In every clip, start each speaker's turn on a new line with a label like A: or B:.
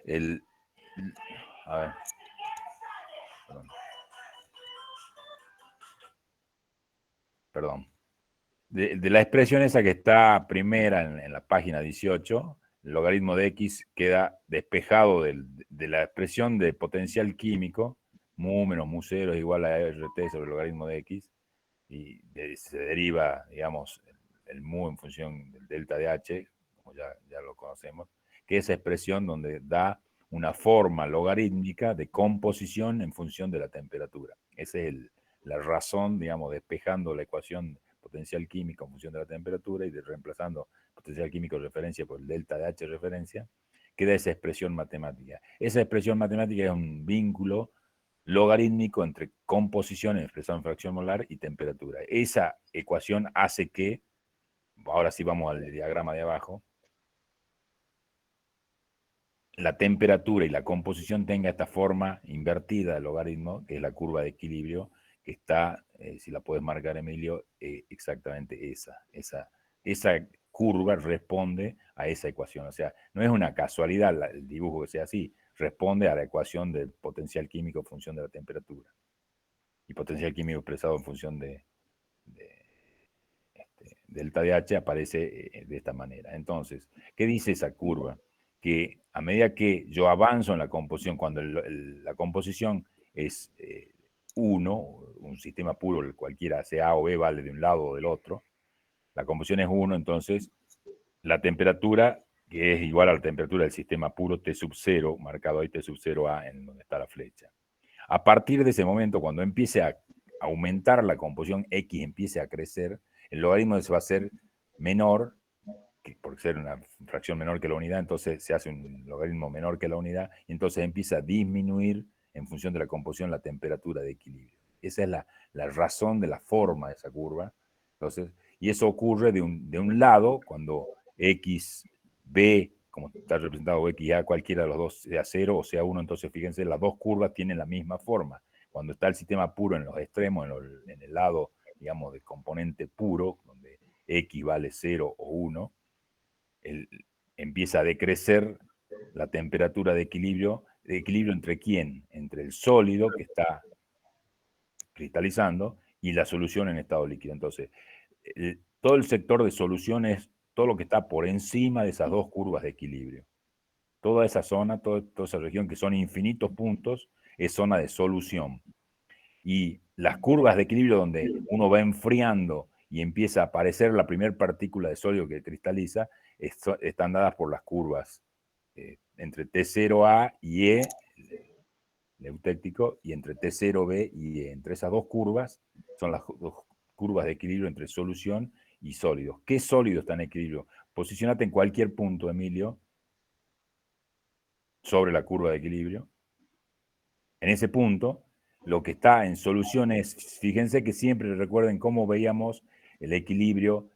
A: el, a ver, perdón. De la expresión esa que está primera en la página 18, el logaritmo de x queda despejado de la expresión de potencial químico, mu menos mu 0 es igual a RT sobre el logaritmo de x, y se deriva, digamos, el mu en función del delta de h, como ya lo conocemos, que es esa expresión donde da una forma logarítmica de composición en función de la temperatura. Esa es la razón, digamos, despejando la ecuación potencial químico en función de la temperatura y reemplazando potencial químico de referencia por el delta de H referencia, queda esa expresión matemática. Esa expresión matemática es un vínculo logarítmico entre composición expresado en fracción molar y temperatura. Esa ecuación hace que, ahora sí vamos al diagrama de abajo, la temperatura y la composición tenga esta forma invertida del logaritmo, que es la curva de equilibrio, que está, si la puedes marcar, Emilio, exactamente esa curva responde a esa ecuación. O sea, no es una casualidad el dibujo que sea así, responde a la ecuación del potencial químico en función de la temperatura. Y potencial químico expresado en función de delta de H aparece de esta manera. Entonces, ¿qué dice esa curva? Que a medida que yo avanzo en la composición, cuando la composición es 1, un sistema puro, cualquiera, sea A o B, vale de un lado o del otro, la composición es 1, entonces la temperatura, que es igual a la temperatura del sistema puro T sub 0, marcado ahí T sub 0A en donde está la flecha. A partir de ese momento, cuando empiece a aumentar la composición X, empiece a crecer, el logaritmo se va a hacer menor, por ser una fracción menor que la unidad, entonces se hace un logaritmo menor que la unidad, y entonces empieza a disminuir en función de la composición la temperatura de equilibrio. Esa es la razón de la forma de esa curva. Entonces, y eso ocurre de un lado, cuando X, B, como está representado X, A, cualquiera de los dos, sea 0 o sea 1, entonces fíjense, las dos curvas tienen la misma forma. Cuando está el sistema puro en los extremos, en el lado, digamos, del componente puro, donde X vale 0 o 1, empieza a decrecer la temperatura de equilibrio entre quién, entre el sólido que está cristalizando y la solución en estado líquido. Entonces, todo el sector de solución es todo lo que está por encima de esas dos curvas de equilibrio. Toda esa zona, toda esa región que son infinitos puntos, es zona de solución. Y las curvas de equilibrio donde uno va enfriando y empieza a aparecer la primera partícula de sólido que cristaliza, están dadas por las curvas entre T0A y E, el eutéctico, y entre T0B y E. Entre esas dos curvas son las dos curvas de equilibrio entre solución y sólidos. ¿Qué sólido está en equilibrio? Posicionate en cualquier punto, Emilio, sobre la curva de equilibrio. En ese punto, lo que está en solución es, fíjense que siempre recuerden cómo veíamos el equilibrio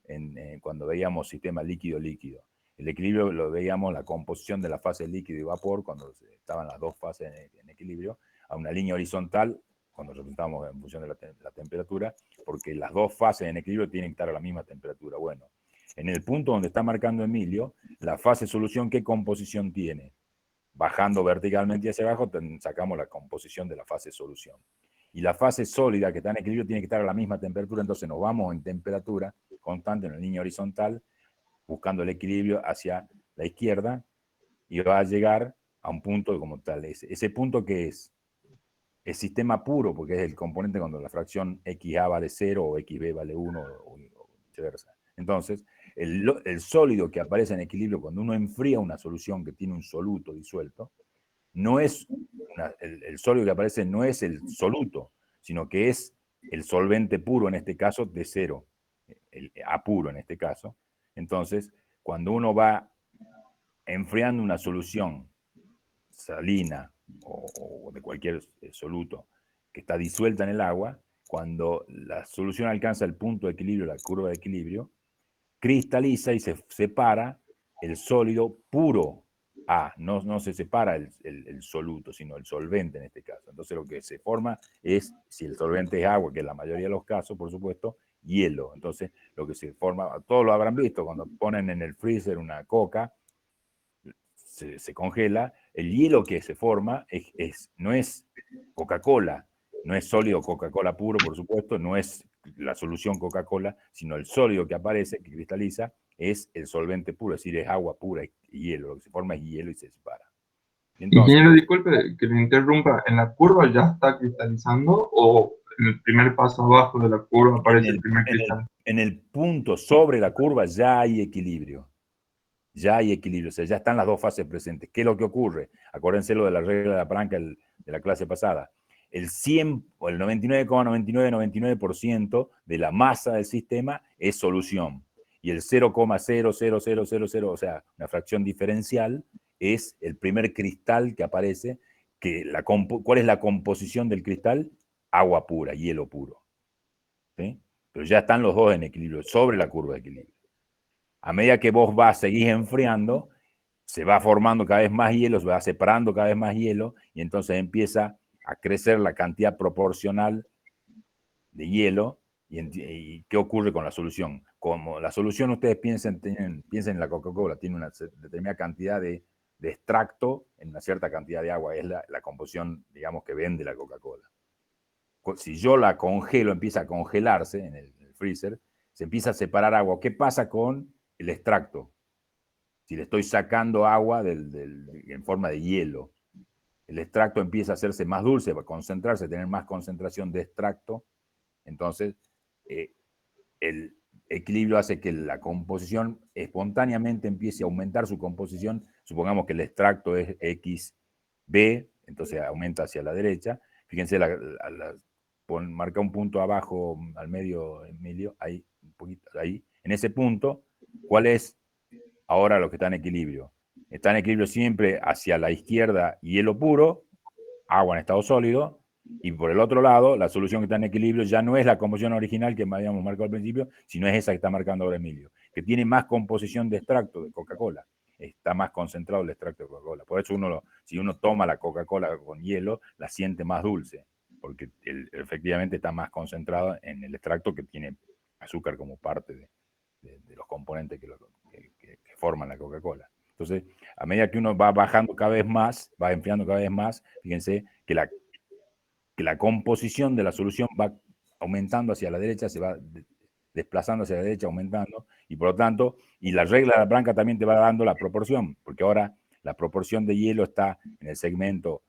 A: cuando veíamos sistema líquido-líquido. El equilibrio lo veíamos, la composición de la fase líquido y vapor, cuando estaban las dos fases en equilibrio, a una línea horizontal, cuando representamos en función de la temperatura, porque las dos fases en equilibrio tienen que estar a la misma temperatura. Bueno, en el punto donde está marcando Emilio, la fase solución, ¿qué composición tiene? Bajando verticalmente hacia abajo, sacamos la composición de la fase solución. Y la fase sólida que está en equilibrio tiene que estar a la misma temperatura, entonces nos vamos en temperatura constante en la línea horizontal, buscando el equilibrio hacia la izquierda, y va a llegar a un punto como tal. Ese punto que es sistema puro, porque es el componente cuando la fracción XA vale 0 o XB vale 1 o viceversa. Entonces, el sólido que aparece en equilibrio cuando uno enfría una solución que tiene un soluto disuelto, no es el sólido que aparece no es el soluto, sino que es el solvente puro, en este caso, de 0, el A puro en este caso. Entonces, cuando uno va enfriando una solución salina o de cualquier soluto que está disuelta en el agua, cuando la solución alcanza el punto de equilibrio, la curva de equilibrio, cristaliza y se separa el sólido puro A, no se separa el soluto, sino el solvente en este caso. Entonces lo que se forma es, si el solvente es agua, que es la mayoría de los casos, por supuesto, hielo. Entonces lo que se forma, todos lo habrán visto, cuando ponen en el freezer una coca, se congela, el hielo que se forma no es Coca-Cola, no es sólido Coca-Cola puro, por supuesto, no es la solución Coca-Cola, sino el sólido que aparece, que cristaliza, es el solvente puro, es decir, es agua pura y hielo. Lo que se forma es hielo y se separa. Entonces,
B: Ingeniero, disculpe que le interrumpa, ¿en la curva ya está cristalizando o en el primer paso abajo de la curva aparece el primer cristal?
A: en el punto sobre la curva ya hay equilibrio. Ya hay equilibrio, o sea, ya están las dos fases presentes. ¿Qué es lo que ocurre? Acuérdense lo de la regla de la palanca de la clase pasada. El 100 o el 99,9999% de la masa del sistema es solución. Y el 0,00000, o sea, una fracción diferencial, es el primer cristal que aparece. ¿Cuál es la composición del cristal? Agua pura, hielo puro. ¿Sí? Pero ya están los dos en equilibrio, sobre la curva de equilibrio. A medida que vos seguís enfriando, se va formando cada vez más hielo, se va separando cada vez más hielo, y entonces empieza a crecer la cantidad proporcional de hielo. ¿Y qué ocurre con la solución? Como la solución, ustedes piensen en la Coca-Cola, tiene una determinada cantidad de extracto en una cierta cantidad de agua, es la composición, digamos, que vende la Coca-Cola. Si yo la congelo, empieza a congelarse en el freezer, se empieza a separar agua. ¿Qué pasa con el extracto? Si le estoy sacando agua en forma de hielo, el extracto empieza a hacerse más dulce, va a concentrarse, a tener más concentración de extracto. Entonces, el equilibrio hace que la composición espontáneamente empiece a aumentar su composición. Supongamos que el extracto es XB, entonces aumenta hacia la derecha. Fíjense, marca un punto abajo, al medio, Emilio, ahí, un poquito, ahí. En ese punto, ¿cuál es ahora lo que está en equilibrio? Está en equilibrio siempre hacia la izquierda, hielo puro, agua en estado sólido, y por el otro lado, la solución que está en equilibrio ya no es la composición original que habíamos marcado al principio, sino es esa que está marcando ahora Emilio, que tiene más composición de extracto de Coca-Cola. Está más concentrado el extracto de Coca-Cola. Por eso si uno toma la Coca-Cola con hielo, la siente más dulce, porque efectivamente está más concentrado en el extracto que tiene azúcar como parte de los componentes que forman la Coca-Cola. Entonces, a medida que uno va bajando cada vez más, va enfriando cada vez más, fíjense que la composición de la solución va aumentando hacia la derecha, se va desplazando hacia la derecha, aumentando, y por lo tanto, y la regla de la blanca también te va dando la proporción, porque ahora la proporción de hielo está en el segmento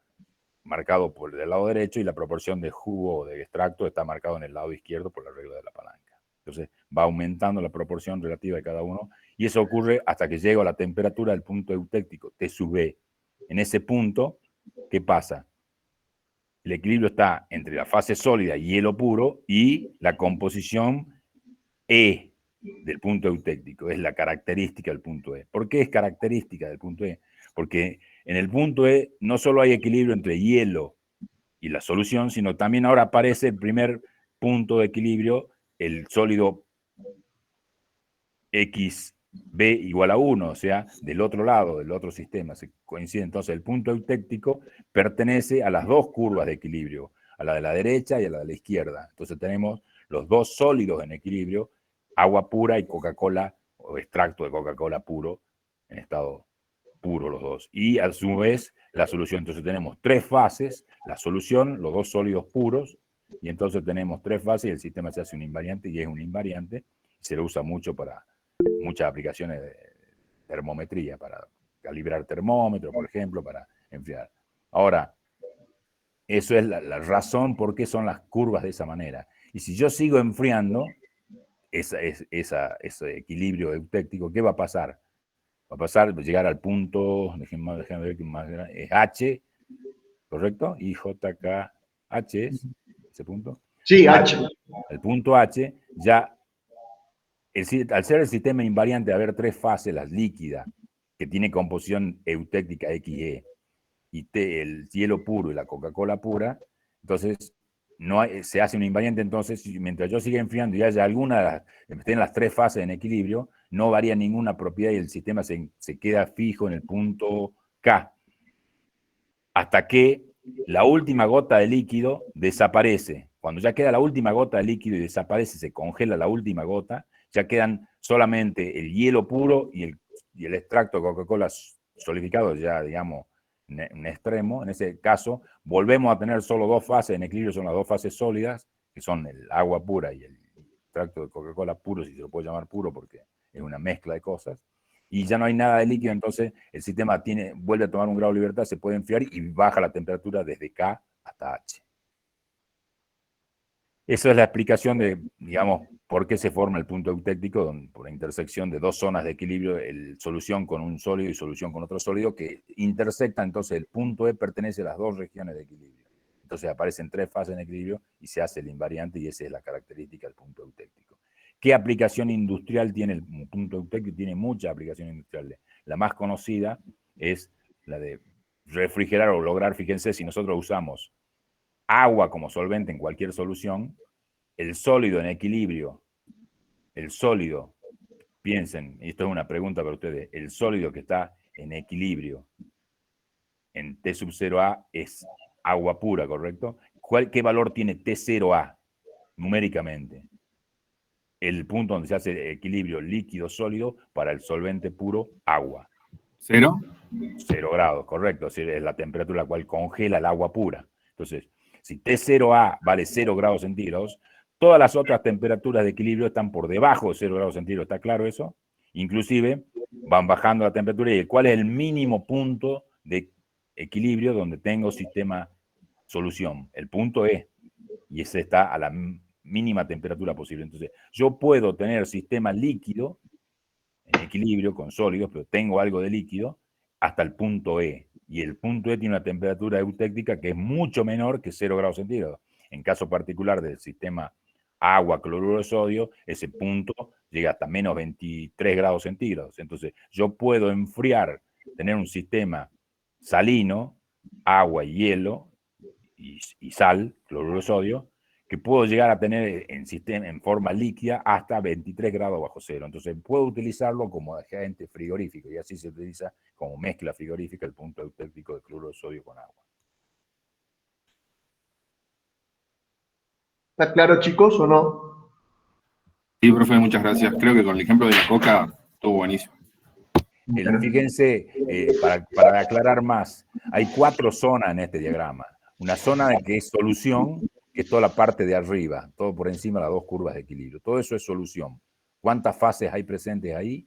A: marcado por el lado derecho y la proporción de jugo o de extracto está marcado en el lado izquierdo por la regla de la palanca. Entonces va aumentando la proporción relativa de cada uno y eso ocurre hasta que llega a la temperatura del punto eutéctico, T sub B. En ese punto, ¿qué pasa? El equilibrio está entre la fase sólida, hielo puro, y la composición E del punto eutéctico. Es la característica del punto E. ¿Por qué es característica del punto E? Porque en el punto E no solo hay equilibrio entre hielo y la solución, sino también ahora aparece el primer punto de equilibrio, el sólido XB igual a 1, o sea, del otro lado, del otro sistema. Se coincide entonces, el punto eutéctico pertenece a las dos curvas de equilibrio, a la de la derecha y a la de la izquierda. Entonces tenemos los dos sólidos en equilibrio, agua pura y Coca-Cola, o extracto de Coca-Cola puro, en estado puro los dos. Y a su vez la solución. Entonces tenemos tres fases, la solución, los dos sólidos puros, y entonces tenemos tres fases y el sistema se hace un invariante y es un invariante. Se lo usa mucho para muchas aplicaciones de termometría, para calibrar termómetros, por ejemplo, para enfriar. Ahora, eso es la razón por qué son las curvas de esa manera. Y si yo sigo enfriando ese equilibrio eutéctico, ¿qué va a pasar? Va a pasar, llegar al punto, déjenme ver qué más grande, es H, ¿correcto? IJKH es ese punto.
B: Sí,
A: H,
B: H.
A: el punto H, ya, al ser el sistema invariante, haber tres fases, las líquidas, que tiene composición eutéctica XE, y el hielo puro y la Coca-Cola pura, entonces se hace un invariante. Entonces, mientras yo siga enfriando y haya alguna, estén las tres fases en equilibrio, no varía ninguna propiedad y el sistema se queda fijo en el punto K, hasta que la última gota de líquido desaparece. Cuando ya queda la última gota de líquido y desaparece, se congela la última gota, ya quedan solamente el hielo puro y el extracto de Coca-Cola solidificado ya, digamos, un extremo, en ese caso, volvemos a tener solo dos fases en equilibrio, son las dos fases sólidas, que son el agua pura y el extracto de Coca-Cola puro, si se lo puede llamar puro, porque es una mezcla de cosas, y ya no hay nada de líquido, entonces el sistema vuelve a tomar un grado de libertad, se puede enfriar y baja la temperatura desde K hasta H. Esa es la explicación de, digamos, por qué se forma el punto eutéctico, por la intersección de dos zonas de equilibrio, solución con un sólido y solución con otro sólido, que intersecta, entonces el punto E pertenece a las dos regiones de equilibrio. Entonces aparecen tres fases en equilibrio y se hace el invariante, y esa es la característica del punto eutéctico. ¿Qué aplicación industrial tiene el punto eutéctico? Tiene muchas aplicaciones industriales. La más conocida es la de refrigerar o lograr, fíjense, si nosotros usamos agua como solvente en cualquier solución, el sólido en equilibrio, el sólido, piensen, y esto es una pregunta para ustedes, el sólido que está en equilibrio en T sub 0A es agua pura, ¿correcto? ¿Qué valor tiene T0A numéricamente? El punto donde se hace equilibrio líquido-sólido para el solvente puro, agua.
C: 0.
A: 0 grados, correcto. Es la temperatura a la cual congela el agua pura. Entonces, si T0A vale 0 grados centígrados, todas las otras temperaturas de equilibrio están por debajo de 0 grados centígrados. ¿Está claro eso? Inclusive van bajando la temperatura. ¿Y cuál es el mínimo punto de equilibrio donde tengo sistema solución? El punto E. Y ese está a la mínima temperatura posible. Entonces, yo puedo tener sistema líquido en equilibrio con sólidos, pero tengo algo de líquido hasta el punto E. Y el punto E tiene una temperatura eutéctica que es mucho menor que 0 grados centígrados. En caso particular del sistema agua, cloruro de sodio, ese punto llega hasta menos 23 grados centígrados. Entonces, yo puedo enfriar, tener un sistema salino, agua y hielo, y sal, cloruro de sodio, que puedo llegar a tener en forma líquida hasta 23 grados bajo cero. Entonces puedo utilizarlo como agente frigorífico, y así se utiliza como mezcla frigorífica el punto eutéctico de cloruro de sodio con agua.
D: ¿Está claro, chicos, o no?
C: Sí, profe, muchas gracias. Creo que con el ejemplo de la coca estuvo buenísimo.
A: Fíjense, para aclarar más, hay 4 zonas en este diagrama. Una zona que es solución, que es toda la parte de arriba, todo por encima de las dos curvas de equilibrio. Todo eso es solución. ¿Cuántas fases hay presentes ahí?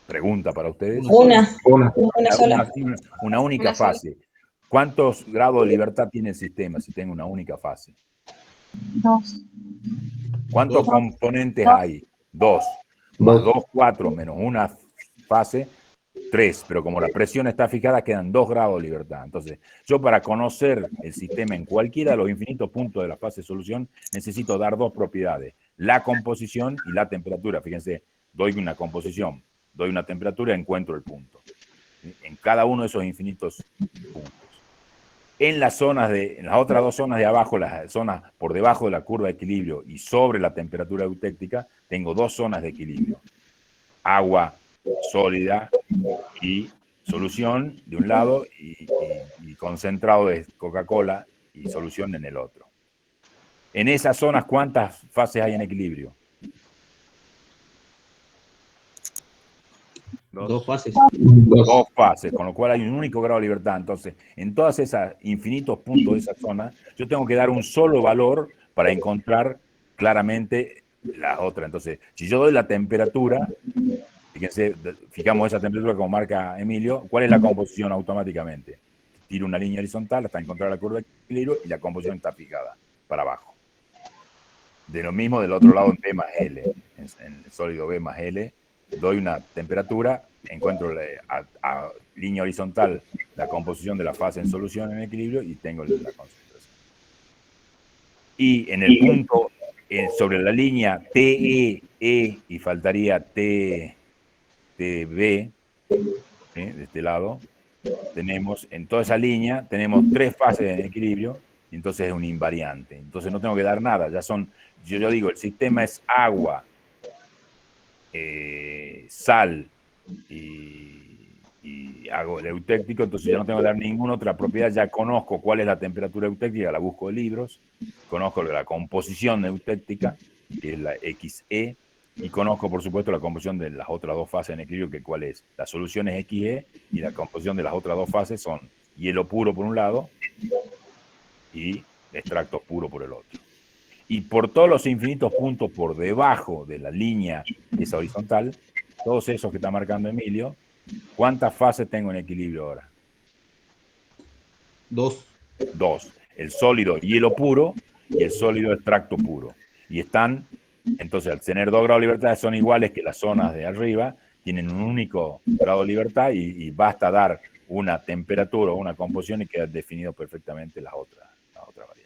A: Pregunta para ustedes.
E: Una sola.
A: Una única fase. ¿Cuántos grados de libertad tiene el sistema si tengo una única fase?
E: 2.
A: ¿Cuántos componentes hay? 2. Más 2, 4, menos una fase, 3. Pero como la presión está fijada, quedan 2 grados de libertad. Entonces, yo para conocer el sistema en cualquiera de los infinitos puntos de la fase de solución, necesito dar dos propiedades: la composición y la temperatura. Fíjense, doy una composición, doy una temperatura, encuentro el punto. En cada uno de esos infinitos puntos. En las otras dos zonas de abajo, las zonas por debajo de la curva de equilibrio y sobre la temperatura eutéctica, tengo 2 zonas de equilibrio. Agua sólida y solución de un lado y concentrado de Coca-Cola y solución en el otro. En esas zonas, ¿cuántas fases hay en equilibrio?
F: 2 fases.
A: 2 fases, con lo cual hay un único grado de libertad. Entonces, en todos esos infinitos puntos de esa zona, yo tengo que dar un solo valor para encontrar claramente la otra. Entonces, si yo doy la temperatura, fíjense, fijamos esa temperatura como marca Emilio, ¿cuál es la composición automáticamente? Tiro una línea horizontal hasta encontrar la curva de equilibrio y la composición está fijada para abajo. De lo mismo del otro lado en B más L, en el sólido B más L, doy una temperatura, encuentro a línea horizontal la composición de la fase en solución en equilibrio y tengo la concentración. Y en el punto, sobre la línea TE, y faltaría TB, de este lado, tenemos, en toda esa línea, tenemos 3 fases en equilibrio, y entonces es un invariante. Entonces no tengo que dar nada, ya son, yo digo, el sistema es agua, sal y hago el eutéctico, entonces ya no tengo que dar ninguna otra propiedad, ya conozco cuál es la temperatura eutéctica, la busco en libros, conozco la composición eutéctica, que es la XE, Y conozco, por supuesto, la composición de las otras dos fases en equilibrio, que cuál es. La solución es XE y la composición de las otras dos fases son hielo puro por un lado y extracto puro por el otro. Y por todos los infinitos puntos por debajo de la línea esa horizontal, todos esos que está marcando Emilio, ¿cuántas fases tengo en equilibrio ahora?
F: 2.
A: 2. El sólido hielo puro y el sólido extracto puro. Y están, entonces, al tener 2 grados de libertad, son iguales que las zonas de arriba, tienen un único grado de libertad y basta dar una temperatura o una composición y queda definido perfectamente las otras variables.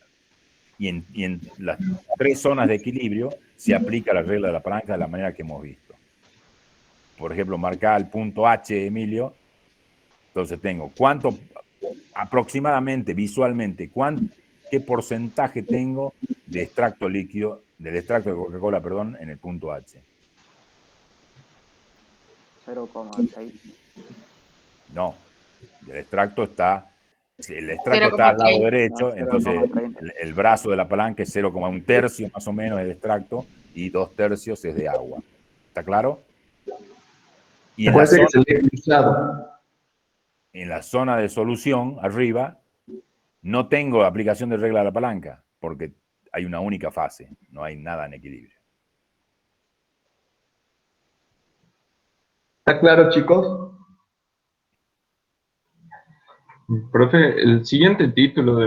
A: Y en las 3 zonas de equilibrio se aplica la regla de la palanca de la manera que hemos visto. Por ejemplo, marcar el punto H, Emilio. Entonces tengo cuánto, aproximadamente, visualmente, qué porcentaje tengo de extracto líquido, del extracto de Coca-Cola, perdón, en el punto H.
G: 0,6.
A: No, el extracto está al lado derecho,
G: No,
A: entonces
G: 0,30.
A: el brazo de la palanca es 0,1 tercio más o menos de extracto y 2 tercios es de agua. ¿Está claro? Y
D: Puede ser que se lee cruzado.
A: en la zona de solución, arriba, no tengo aplicación de regla de la palanca, porque hay una única fase, no hay nada en equilibrio.
D: ¿Está claro, chicos?
B: Profe, el siguiente título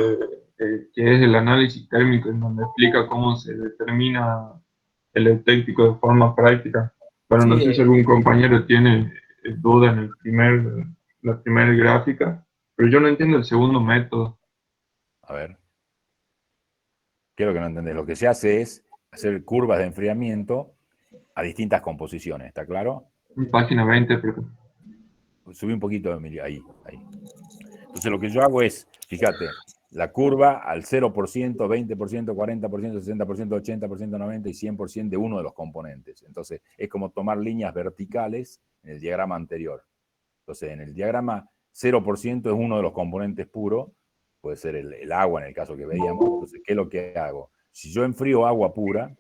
B: que es el análisis térmico, en donde explica cómo se determina el eutéctico de forma práctica. Bueno, no sé si algún compañero tiene duda en la primera gráfica, pero yo no entiendo el segundo método.
A: A ver. ¿Qué es lo que no entendés? Lo que se hace es hacer curvas de enfriamiento a distintas composiciones, ¿está claro?
B: En página 20, pero
A: Subí un poquito, Emilio, ahí. Entonces lo que yo hago es, fíjate, la curva al 0%, 20%, 40%, 60%, 80%, 90% y 100% de uno de los componentes. Entonces es como tomar líneas verticales en el diagrama anterior. Entonces en el diagrama 0% es uno de los componentes puros, puede ser el agua en el caso que veíamos. Entonces, ¿qué es lo que hago? Si yo enfrío agua pura,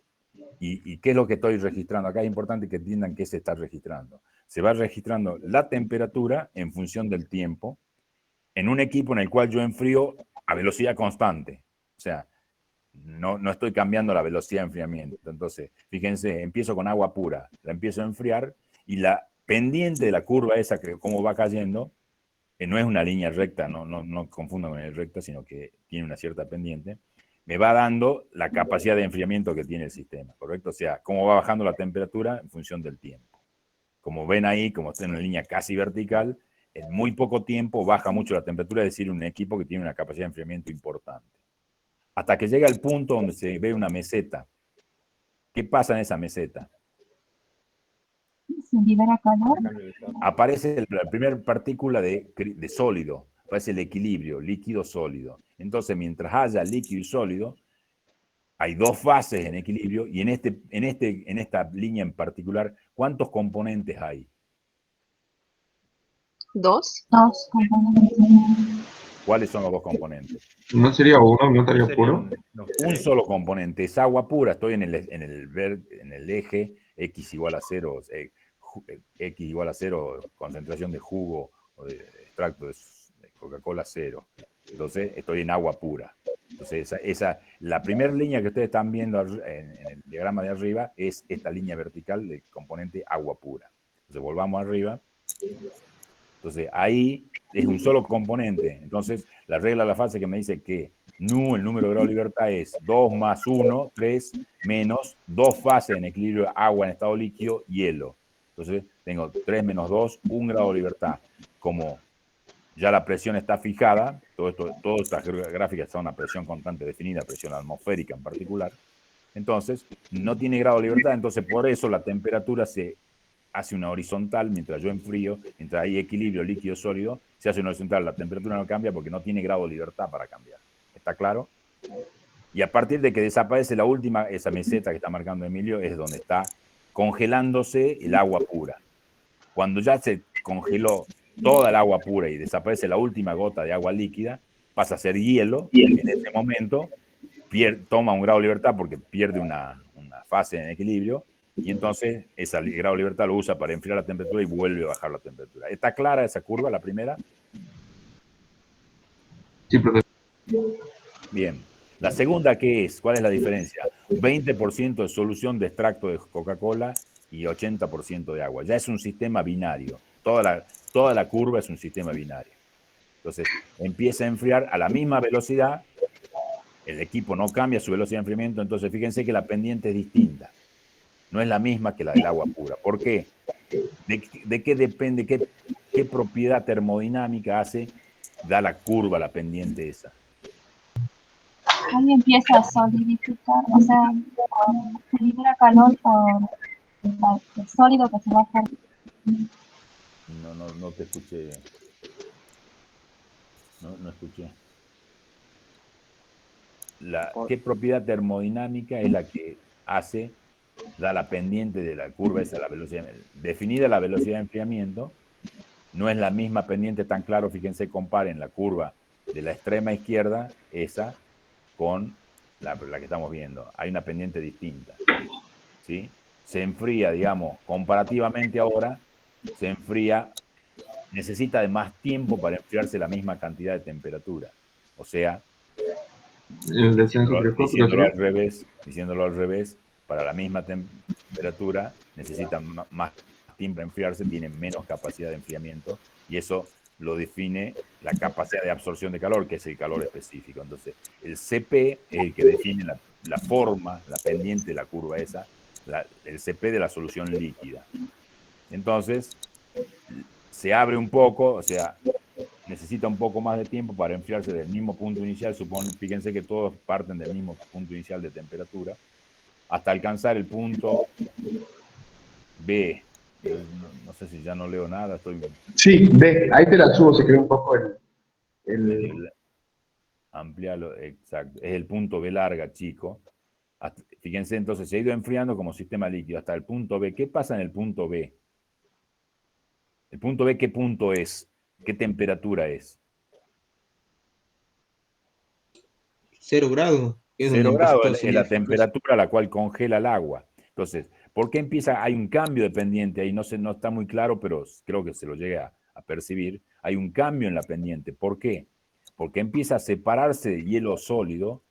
A: ¿y qué es lo que estoy registrando? Acá es importante que entiendan qué se está registrando. Se va registrando la temperatura en función del tiempo, en un equipo en el cual yo enfrío a velocidad constante. O sea, no estoy cambiando la velocidad de enfriamiento. Entonces, fíjense, empiezo con agua pura, la empiezo a enfriar y la pendiente de la curva esa, que como va cayendo, no es una línea recta, no confundan con el recta, sino que tiene una cierta pendiente, me va dando la capacidad de enfriamiento que tiene el sistema, ¿correcto? O sea, cómo va bajando la temperatura en función del tiempo. Como ven ahí, como está en una línea casi vertical, en muy poco tiempo baja mucho la temperatura, es decir, un equipo que tiene una capacidad de enfriamiento importante. Hasta que llega el punto donde se ve una meseta. ¿Qué pasa en esa meseta?
E: Se libera calor.
A: Aparece la primera partícula de sólido, aparece el equilibrio, líquido-sólido. Entonces, mientras haya líquido y sólido, hay 2 fases en equilibrio y en esta línea en particular, ¿cuántos componentes hay?
E: 2.
A: ¿Cuáles son los 2 componentes?
B: no sería uno, no estaría puro.
A: Un solo componente es agua pura, estoy en el eje X igual a 0, X igual a 0, concentración de jugo o de extracto de Coca-Cola 0. Entonces estoy en agua pura. Entonces la primera línea que ustedes están viendo en el diagrama de arriba es esta línea vertical del componente agua pura. Entonces volvamos arriba. Entonces ahí es un solo componente. Entonces la regla de la fase que me dice que nu, el número de grado de libertad, es 2 más 1, 3, menos 2 fases en equilibrio, agua en estado líquido, hielo. Entonces tengo 3 menos 2, 1 grado de libertad. Como ya la presión está fijada, todas estas gráficas son a presión constante definida, presión atmosférica en particular, entonces no tiene grado de libertad, entonces por eso la temperatura se hace una horizontal mientras yo enfrío, mientras hay equilibrio líquido-sólido, se hace una horizontal, la temperatura no cambia porque no tiene grado de libertad para cambiar. ¿Está claro? Y a partir de que desaparece la última, esa meseta que está marcando Emilio, es donde está congelándose el agua pura. Cuando ya se congeló toda el agua pura y desaparece la última gota de agua líquida, pasa a ser hielo, y en ese momento toma un grado de libertad porque pierde una fase en equilibrio, y entonces ese grado de libertad lo usa para enfriar la temperatura y vuelve a bajar la temperatura. ¿Está clara esa curva, la primera?
B: Sí, profe.
A: Bien. La segunda, ¿qué es? ¿Cuál es la diferencia? 20% de solución de extracto de Coca-Cola y 80% de agua. Ya es un sistema binario. Toda la curva es un sistema binario. Entonces, empieza a enfriar a la misma velocidad. El equipo no cambia su velocidad de enfriamiento. Entonces, fíjense que la pendiente es distinta. No es la misma que la del agua pura. ¿Por qué? ¿De qué depende? ¿Qué propiedad termodinámica da la curva, la pendiente esa?
E: Ahí empieza a solidificar, o sea, se libera calor por el sólido que se va a hacer.
A: No te escuché. No escuché. ¿Qué propiedad termodinámica es la que da la pendiente de la curva esa, la velocidad? Definida la velocidad de enfriamiento, no es la misma pendiente tan claro, fíjense, comparen la curva de la extrema izquierda, esa, con la que estamos viendo. Hay una pendiente distinta, ¿sí? Se enfría, digamos, comparativamente ahora, necesita de más tiempo para enfriarse la misma cantidad de temperatura. O sea,
B: El descenso precoz, profe.
A: diciéndolo al revés, para la misma temperatura necesitan más tiempo para enfriarse, tienen menos capacidad de enfriamiento, y eso lo define la capacidad de absorción de calor, que es el calor específico. Entonces, el CP es el que define la forma, la pendiente de la curva esa, el CP de la solución líquida. Entonces, se abre un poco, o sea, necesita un poco más de tiempo para enfriarse del mismo punto inicial. Fíjense que todos parten del mismo punto inicial de temperatura, hasta alcanzar el punto B. No sé si ya no leo nada, estoy...
D: Sí, ve, ahí te la subo, se crea un poco el...
A: Ampliarlo, exacto. Es el punto B larga, chico. Fíjense, entonces se ha ido enfriando como sistema líquido hasta el punto B. ¿Qué pasa en el punto B? ¿El punto B qué punto es? ¿Qué temperatura es?
F: 0 grados, que es donde
A: 0
F: empieza
A: grados
F: todo el
A: es la
F: solidificación.
A: temperatura a la cual congela el agua. Entonces, ¿por qué empieza? Hay un cambio de pendiente ahí, no está muy claro, pero creo que se lo llega a percibir. Hay un cambio en la pendiente. ¿Por qué? Porque empieza a separarse de hielo sólido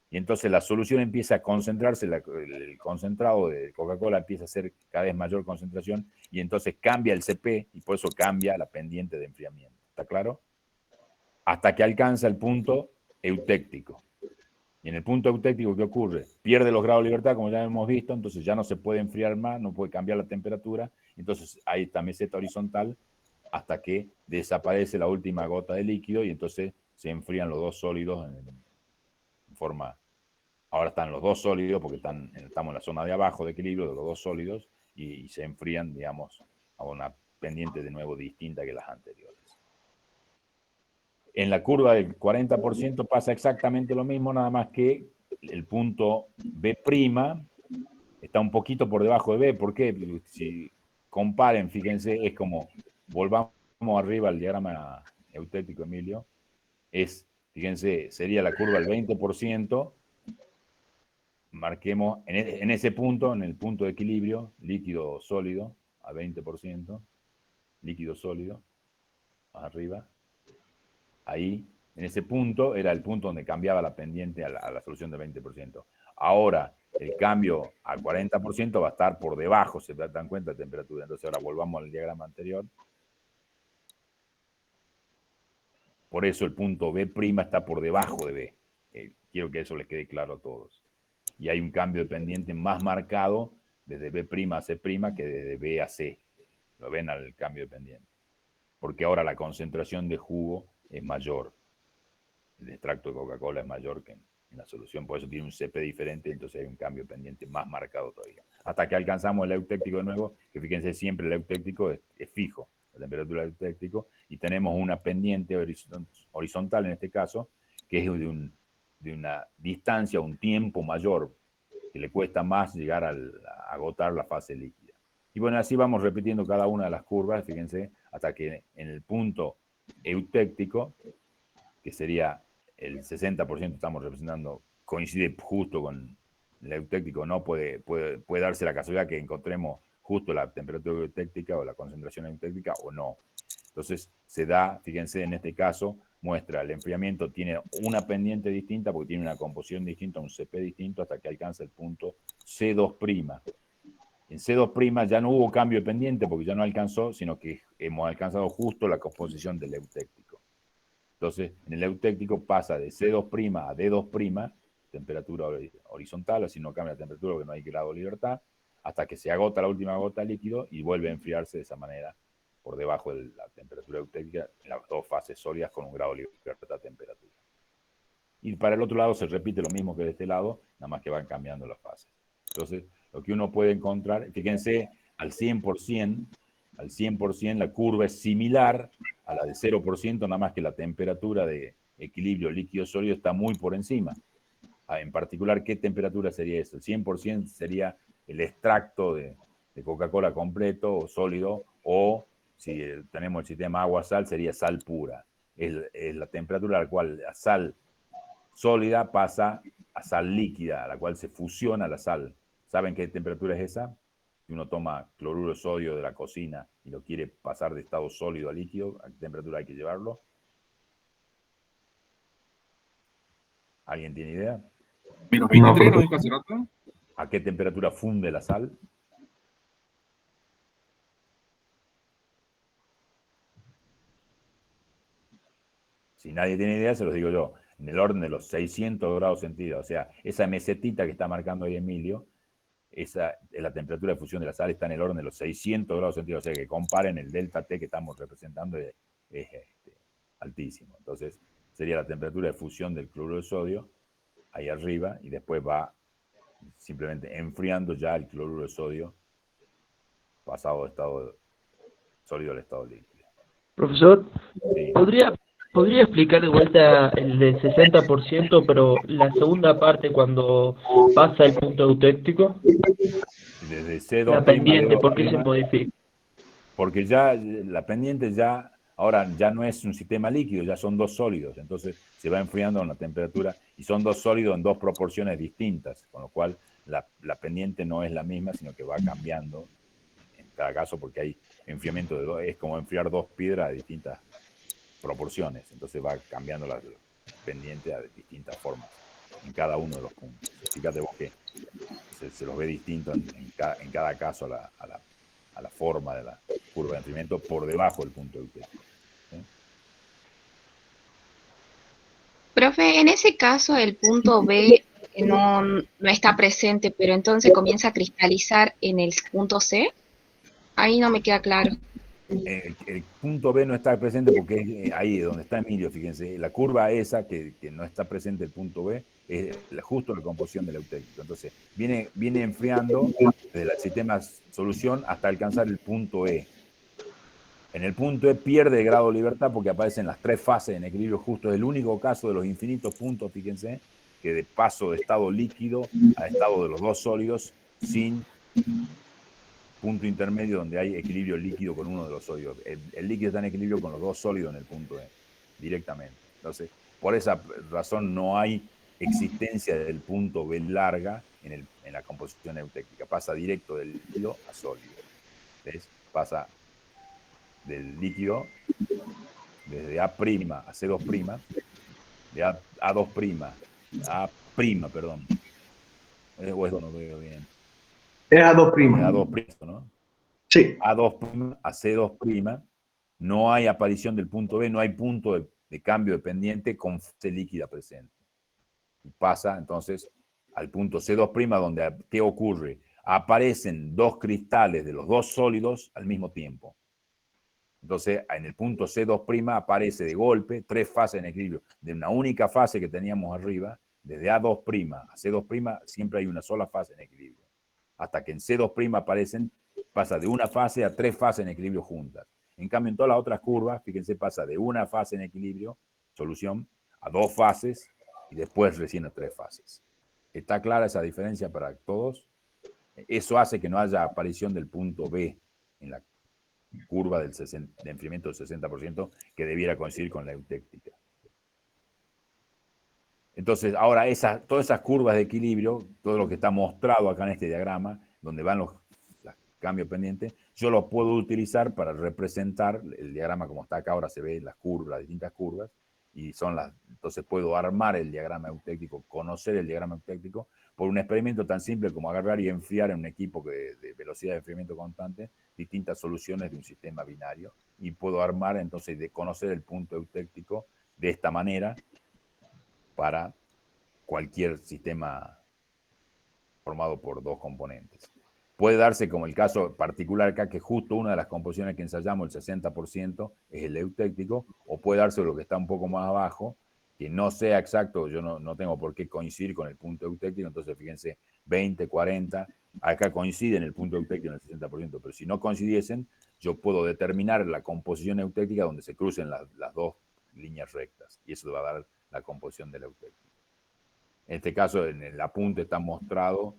A: y entonces la solución empieza a concentrarse, el concentrado de Coca-Cola empieza a ser cada vez mayor concentración y entonces cambia el CP y por eso cambia la pendiente de enfriamiento. ¿Está claro? Hasta que alcanza el punto eutéctico. Y en el punto eutéctico, ¿qué ocurre? Pierde los grados de libertad, como ya hemos visto, entonces ya no se puede enfriar más, no puede cambiar la temperatura, entonces hay esta meseta horizontal hasta que desaparece la última gota de líquido y entonces se enfrían los dos sólidos en forma... Ahora están los dos sólidos porque estamos en la zona de abajo de equilibrio de los dos sólidos y se enfrían, digamos, a una pendiente de nuevo distinta que las anteriores. En la curva del 40% pasa exactamente lo mismo, nada más que el punto B' está un poquito por debajo de B. ¿Por qué? Si comparen, fíjense, es como, volvamos arriba al diagrama eutético, Emilio, fíjense, sería la curva del 20%, marquemos en ese punto, en el punto de equilibrio, líquido sólido, a 20%, líquido sólido, más arriba, ahí, en ese punto, era el punto donde cambiaba la pendiente a la solución de 20%. Ahora, el cambio al 40% va a estar por debajo, se dan cuenta de temperatura. Entonces, ahora volvamos al diagrama anterior. Por eso el punto B' está por debajo de B. Quiero que eso les quede claro a todos. Y hay un cambio de pendiente más marcado desde B' a C' que desde B a C. Lo ven al cambio de pendiente. Porque ahora la concentración de jugo es mayor. El extracto de Coca-Cola es mayor que en la solución, por eso tiene un CP diferente, entonces hay un cambio pendiente más marcado todavía. Hasta que alcanzamos el eutéctico de nuevo, que fíjense siempre el eutéctico es fijo, la temperatura del eutéctico, y tenemos una pendiente horizontal en este caso, que es de una distancia, un tiempo mayor, que le cuesta más llegar a agotar la fase líquida. Y bueno, así vamos repitiendo cada una de las curvas, fíjense, hasta que en el punto eutéctico, que sería el 60% estamos representando, coincide justo con el eutéctico no puede darse la casualidad que encontremos justo la temperatura eutéctica o la concentración eutéctica o no. Entonces se da, fíjense en este caso, muestra el enfriamiento tiene una pendiente distinta porque tiene una composición distinta, un CP distinto hasta que alcanza el punto C2'. En C2' ya no hubo cambio de pendiente porque ya no alcanzó, sino que hemos alcanzado justo la composición del eutéctico. Entonces, en el eutéctico pasa de C2' a D2', temperatura horizontal, así no cambia la temperatura porque no hay grado de libertad, hasta que se agota la última gota de líquido y vuelve a enfriarse de esa manera por debajo de la temperatura eutéctica en las dos fases sólidas con un grado de libertad de temperatura. Y para el otro lado se repite lo mismo que de este lado, nada más que van cambiando las fases. Entonces, lo que uno puede encontrar, fíjense, al 100%, la curva es similar a la de 0%, nada más que la temperatura de equilibrio líquido-sólido está muy por encima. En particular, ¿qué temperatura sería eso? El 100% sería el extracto de Coca-Cola completo o sólido, o si tenemos el sistema agua-sal, sería sal pura. Es la temperatura a la cual la sal sólida pasa a sal líquida, a la cual se fusiona la sal. ¿Saben qué temperatura es esa? Si uno toma cloruro de sodio de la cocina y lo quiere pasar de estado sólido a líquido, ¿a qué temperatura hay que llevarlo? ¿Alguien tiene idea?
C: ¿Menos 23 nos dijo hace rato?
A: ¿A qué temperatura funde la sal? Si nadie tiene idea, se los digo yo. En el orden de los 600 grados centígrados. O sea, esa mesetita que está marcando ahí Emilio, esa, la temperatura de fusión de la sal está en el orden de los 600 grados centígrados. O sea, que comparen el delta T que estamos representando, es altísimo. Entonces, sería la temperatura de fusión del cloruro de sodio ahí arriba y después va simplemente enfriando ya el cloruro de sodio pasado de estado sólido al estado líquido.
H: Profesor,
A: Sí.
H: ¿podría explicar de vuelta el del 60%, pero la segunda parte cuando pasa el punto eutéctico?
A: Desde C2',
H: La pendiente, ¿por qué se
A: D2',
H: modifica?
A: porque ya la pendiente ya, ahora ya no es un sistema líquido, ya son dos sólidos, entonces se va enfriando a una temperatura y son dos sólidos en dos proporciones distintas, con lo cual la pendiente no es la misma, sino que va cambiando en cada caso porque hay enfriamiento de dos, es como enfriar dos piedras de distintas proporciones, entonces va cambiando la pendiente a distintas formas en cada uno de los puntos. Fíjate vos que se los ve distinto en cada caso a la forma de la curva de enfriamiento por debajo del punto eutéctico. ¿Sí?
I: Profe, en ese caso el punto B no está presente, pero entonces comienza a cristalizar en el punto C. Ahí no me queda claro.
A: El punto B no está presente porque es ahí donde está Emilio, fíjense, la curva esa que no está presente el punto B es justo la composición del eutéctico. Entonces, viene enfriando desde el sistema solución hasta alcanzar el punto E. En el punto E pierde grado de libertad porque aparecen las tres fases en equilibrio justo. Es el único caso de los infinitos puntos, fíjense, que de paso de estado líquido a estado de los dos sólidos sin punto intermedio donde hay equilibrio líquido con uno de los sólidos. El líquido está en equilibrio con los dos sólidos en el punto E, directamente. Entonces, por esa razón no hay existencia del punto B larga en la composición eutéctica. Pasa directo del líquido a sólido. ¿Ves? Pasa del líquido desde A' a C2', de A2', A', perdón. O eso no lo veo bien.
D: Es A2'.
A: A2', ¿no?
D: Sí.
A: A2' a C2', no hay aparición del punto B, no hay punto de cambio de pendiente con fase líquida presente. Y pasa entonces al punto C2', donde ¿qué ocurre? Aparecen dos cristales de los dos sólidos al mismo tiempo. Entonces, en el punto C2' aparece de golpe tres fases en equilibrio. De una única fase que teníamos arriba, desde A2' a C2', siempre hay una sola fase en equilibrio. Hasta que en C2' pasa de una fase a tres fases en equilibrio juntas. En cambio, en todas las otras curvas, fíjense, pasa de una fase en equilibrio, solución, a dos fases y después recién a tres fases. ¿Está clara esa diferencia para todos? Eso hace que no haya aparición del punto B en la curva de enfriamiento del 60% que debiera coincidir con la eutéctica. Entonces, ahora todas esas curvas de equilibrio, todo lo que está mostrado acá en este diagrama, donde van los cambios pendientes, yo los puedo utilizar para representar el diagrama como está acá. Ahora se ven las curvas, las distintas curvas, y entonces puedo armar el diagrama eutéctico, conocer el diagrama eutéctico, por un experimento tan simple como agarrar y enfriar en un equipo de velocidad de enfriamiento constante distintas soluciones de un sistema binario, y puedo armar entonces de conocer el punto eutéctico de esta manera para cualquier sistema formado por dos componentes. Puede darse como el caso particular acá, que justo una de las composiciones que ensayamos, el 60%, es el eutéctico, o puede darse lo que está un poco más abajo, que no sea exacto, yo no tengo por qué coincidir con el punto eutéctico, entonces fíjense, 20, 40, acá coinciden el punto eutéctico en el 60%, pero si no coincidiesen, yo puedo determinar la composición eutéctica donde se crucen las dos líneas rectas, y eso va a dar la composición del eutéctico. En este caso, en el apunte está mostrado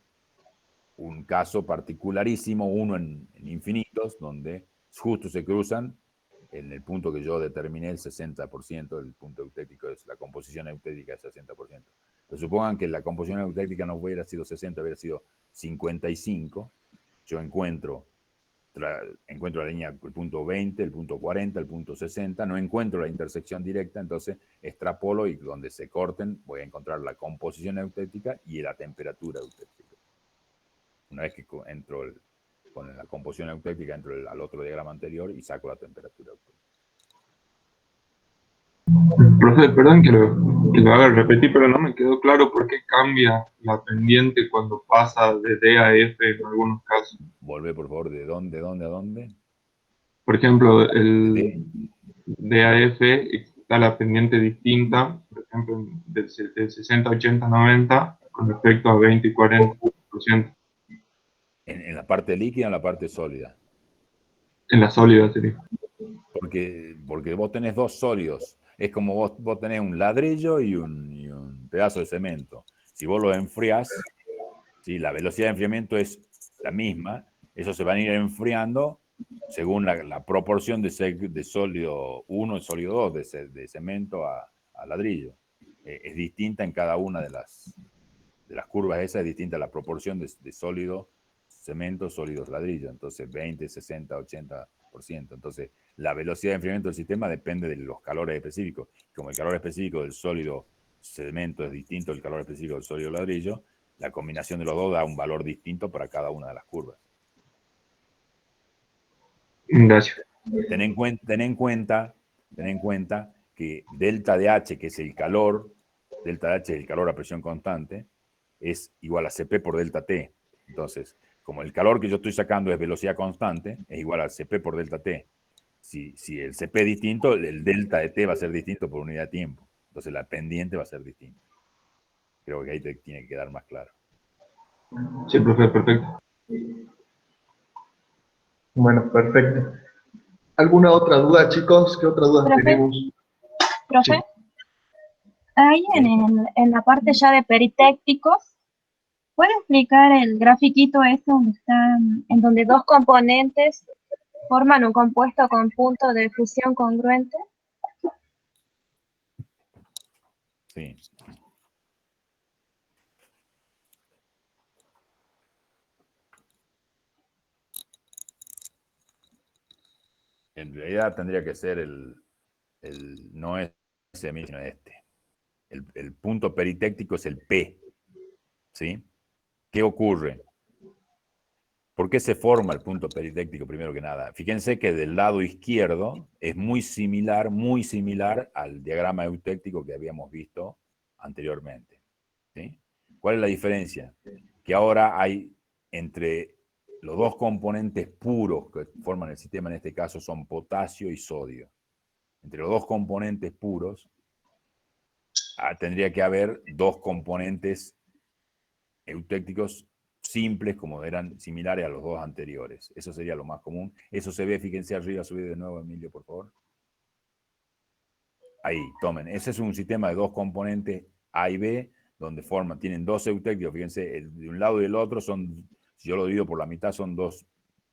A: un caso particularísimo, uno en infinitos, donde justo se cruzan en el punto que yo determiné, el 60% del punto eutéctico, es la composición eutéctica es 60%. Pero supongan que la composición eutéctica no hubiera sido 60, hubiera sido 55, yo encuentro la línea, el punto 20, el punto 40, el punto 60, no encuentro la intersección directa, entonces extrapolo y donde se corten voy a encontrar la composición eutéctica y la temperatura eutéctica. Una vez que entro con la composición eutéctica, entro al otro diagrama anterior y saco la temperatura eutéctica.
B: Profe, perdón que lo haga repetir, pero no me quedó claro por qué cambia la pendiente cuando pasa de D a F en algunos casos.
A: Volvé, por favor, ¿de dónde a dónde?
B: Por ejemplo, el D a F está la pendiente distinta, por ejemplo, del 60, 80, 90, con respecto a 20 y 40%.
A: ¿En la parte líquida o en la parte sólida?
B: En la sólida sería.
A: Porque vos tenés dos sólidos. Es como vos tenés un ladrillo y un pedazo de cemento. Si vos lo enfriás, ¿sí? La velocidad de enfriamiento es la misma. Eso se van a ir enfriando según la proporción de sólido 1 y sólido 2, de cemento a ladrillo. Es distinta en cada una de las curvas esas, es distinta la proporción de sólido cemento, sólidos ladrillo. Entonces 20, 60, 80%. Entonces la velocidad de enfriamiento del sistema depende de los calores específicos. Como el calor específico del sólido cemento es distinto al calor específico del sólido ladrillo, la combinación de los dos da un valor distinto para cada una de las curvas.
B: Gracias.
A: Ten en cuenta que delta de H, que es el calor, delta de H es el calor a presión constante, es igual a Cp por delta T. Entonces, como el calor que yo estoy sacando es velocidad constante, es igual a Cp por delta T. Si el Cp es distinto, el delta de T va a ser distinto por unidad de tiempo. Entonces la pendiente va a ser distinta. Creo que ahí te tiene que quedar más claro.
B: Sí, profe, perfecto.
D: Bueno, perfecto. ¿Alguna otra duda, chicos? ¿Qué otra duda
E: Profe.
D: tenemos?
E: Profe,
D: Sí.
E: ahí en la parte ya de peritécticos, ¿puede explicar el grafiquito este donde están, en donde dos componentes forman un compuesto con punto de fusión congruente?
A: Sí. En realidad tendría que ser no ese mismo, sino este. El punto peritéctico es el P. ¿Sí? ¿Qué ocurre? ¿Por qué se forma el punto peritéctico primero que nada? Fíjense que del lado izquierdo es muy similar al diagrama eutéctico que habíamos visto anteriormente. ¿Sí? ¿Cuál es la diferencia? Que ahora hay entre los dos componentes puros que forman el sistema, en este caso son potasio y sodio. Entre los dos componentes puros tendría que haber dos componentes eutécticos simples como eran similares a los dos anteriores. Eso sería lo más común. Eso se ve, fíjense arriba, subí de nuevo, Emilio, por favor. Ahí, tomen. Ese es un sistema de dos componentes A y B, donde tienen dos eutécticos. Fíjense, de un lado y del otro son, si yo lo divido por la mitad, son dos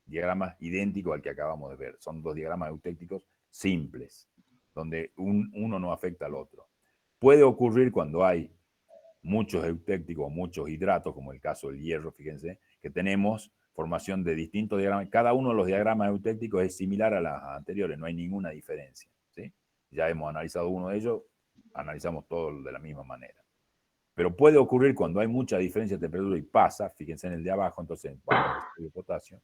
A: diagramas idénticos al que acabamos de ver. Son dos diagramas eutécticos simples, donde uno no afecta al otro. Puede ocurrir cuando hay muchos eutécticos, muchos hidratos, como el caso del hierro, fíjense, que tenemos formación de distintos diagramas. Cada uno de los diagramas eutécticos es similar a las anteriores, no hay ninguna diferencia, ¿sí? Ya hemos analizado uno de ellos, analizamos todo de la misma manera. Pero puede ocurrir cuando hay mucha diferencia de temperatura y pasa, fíjense en el de abajo, entonces vamos al sodio potasio.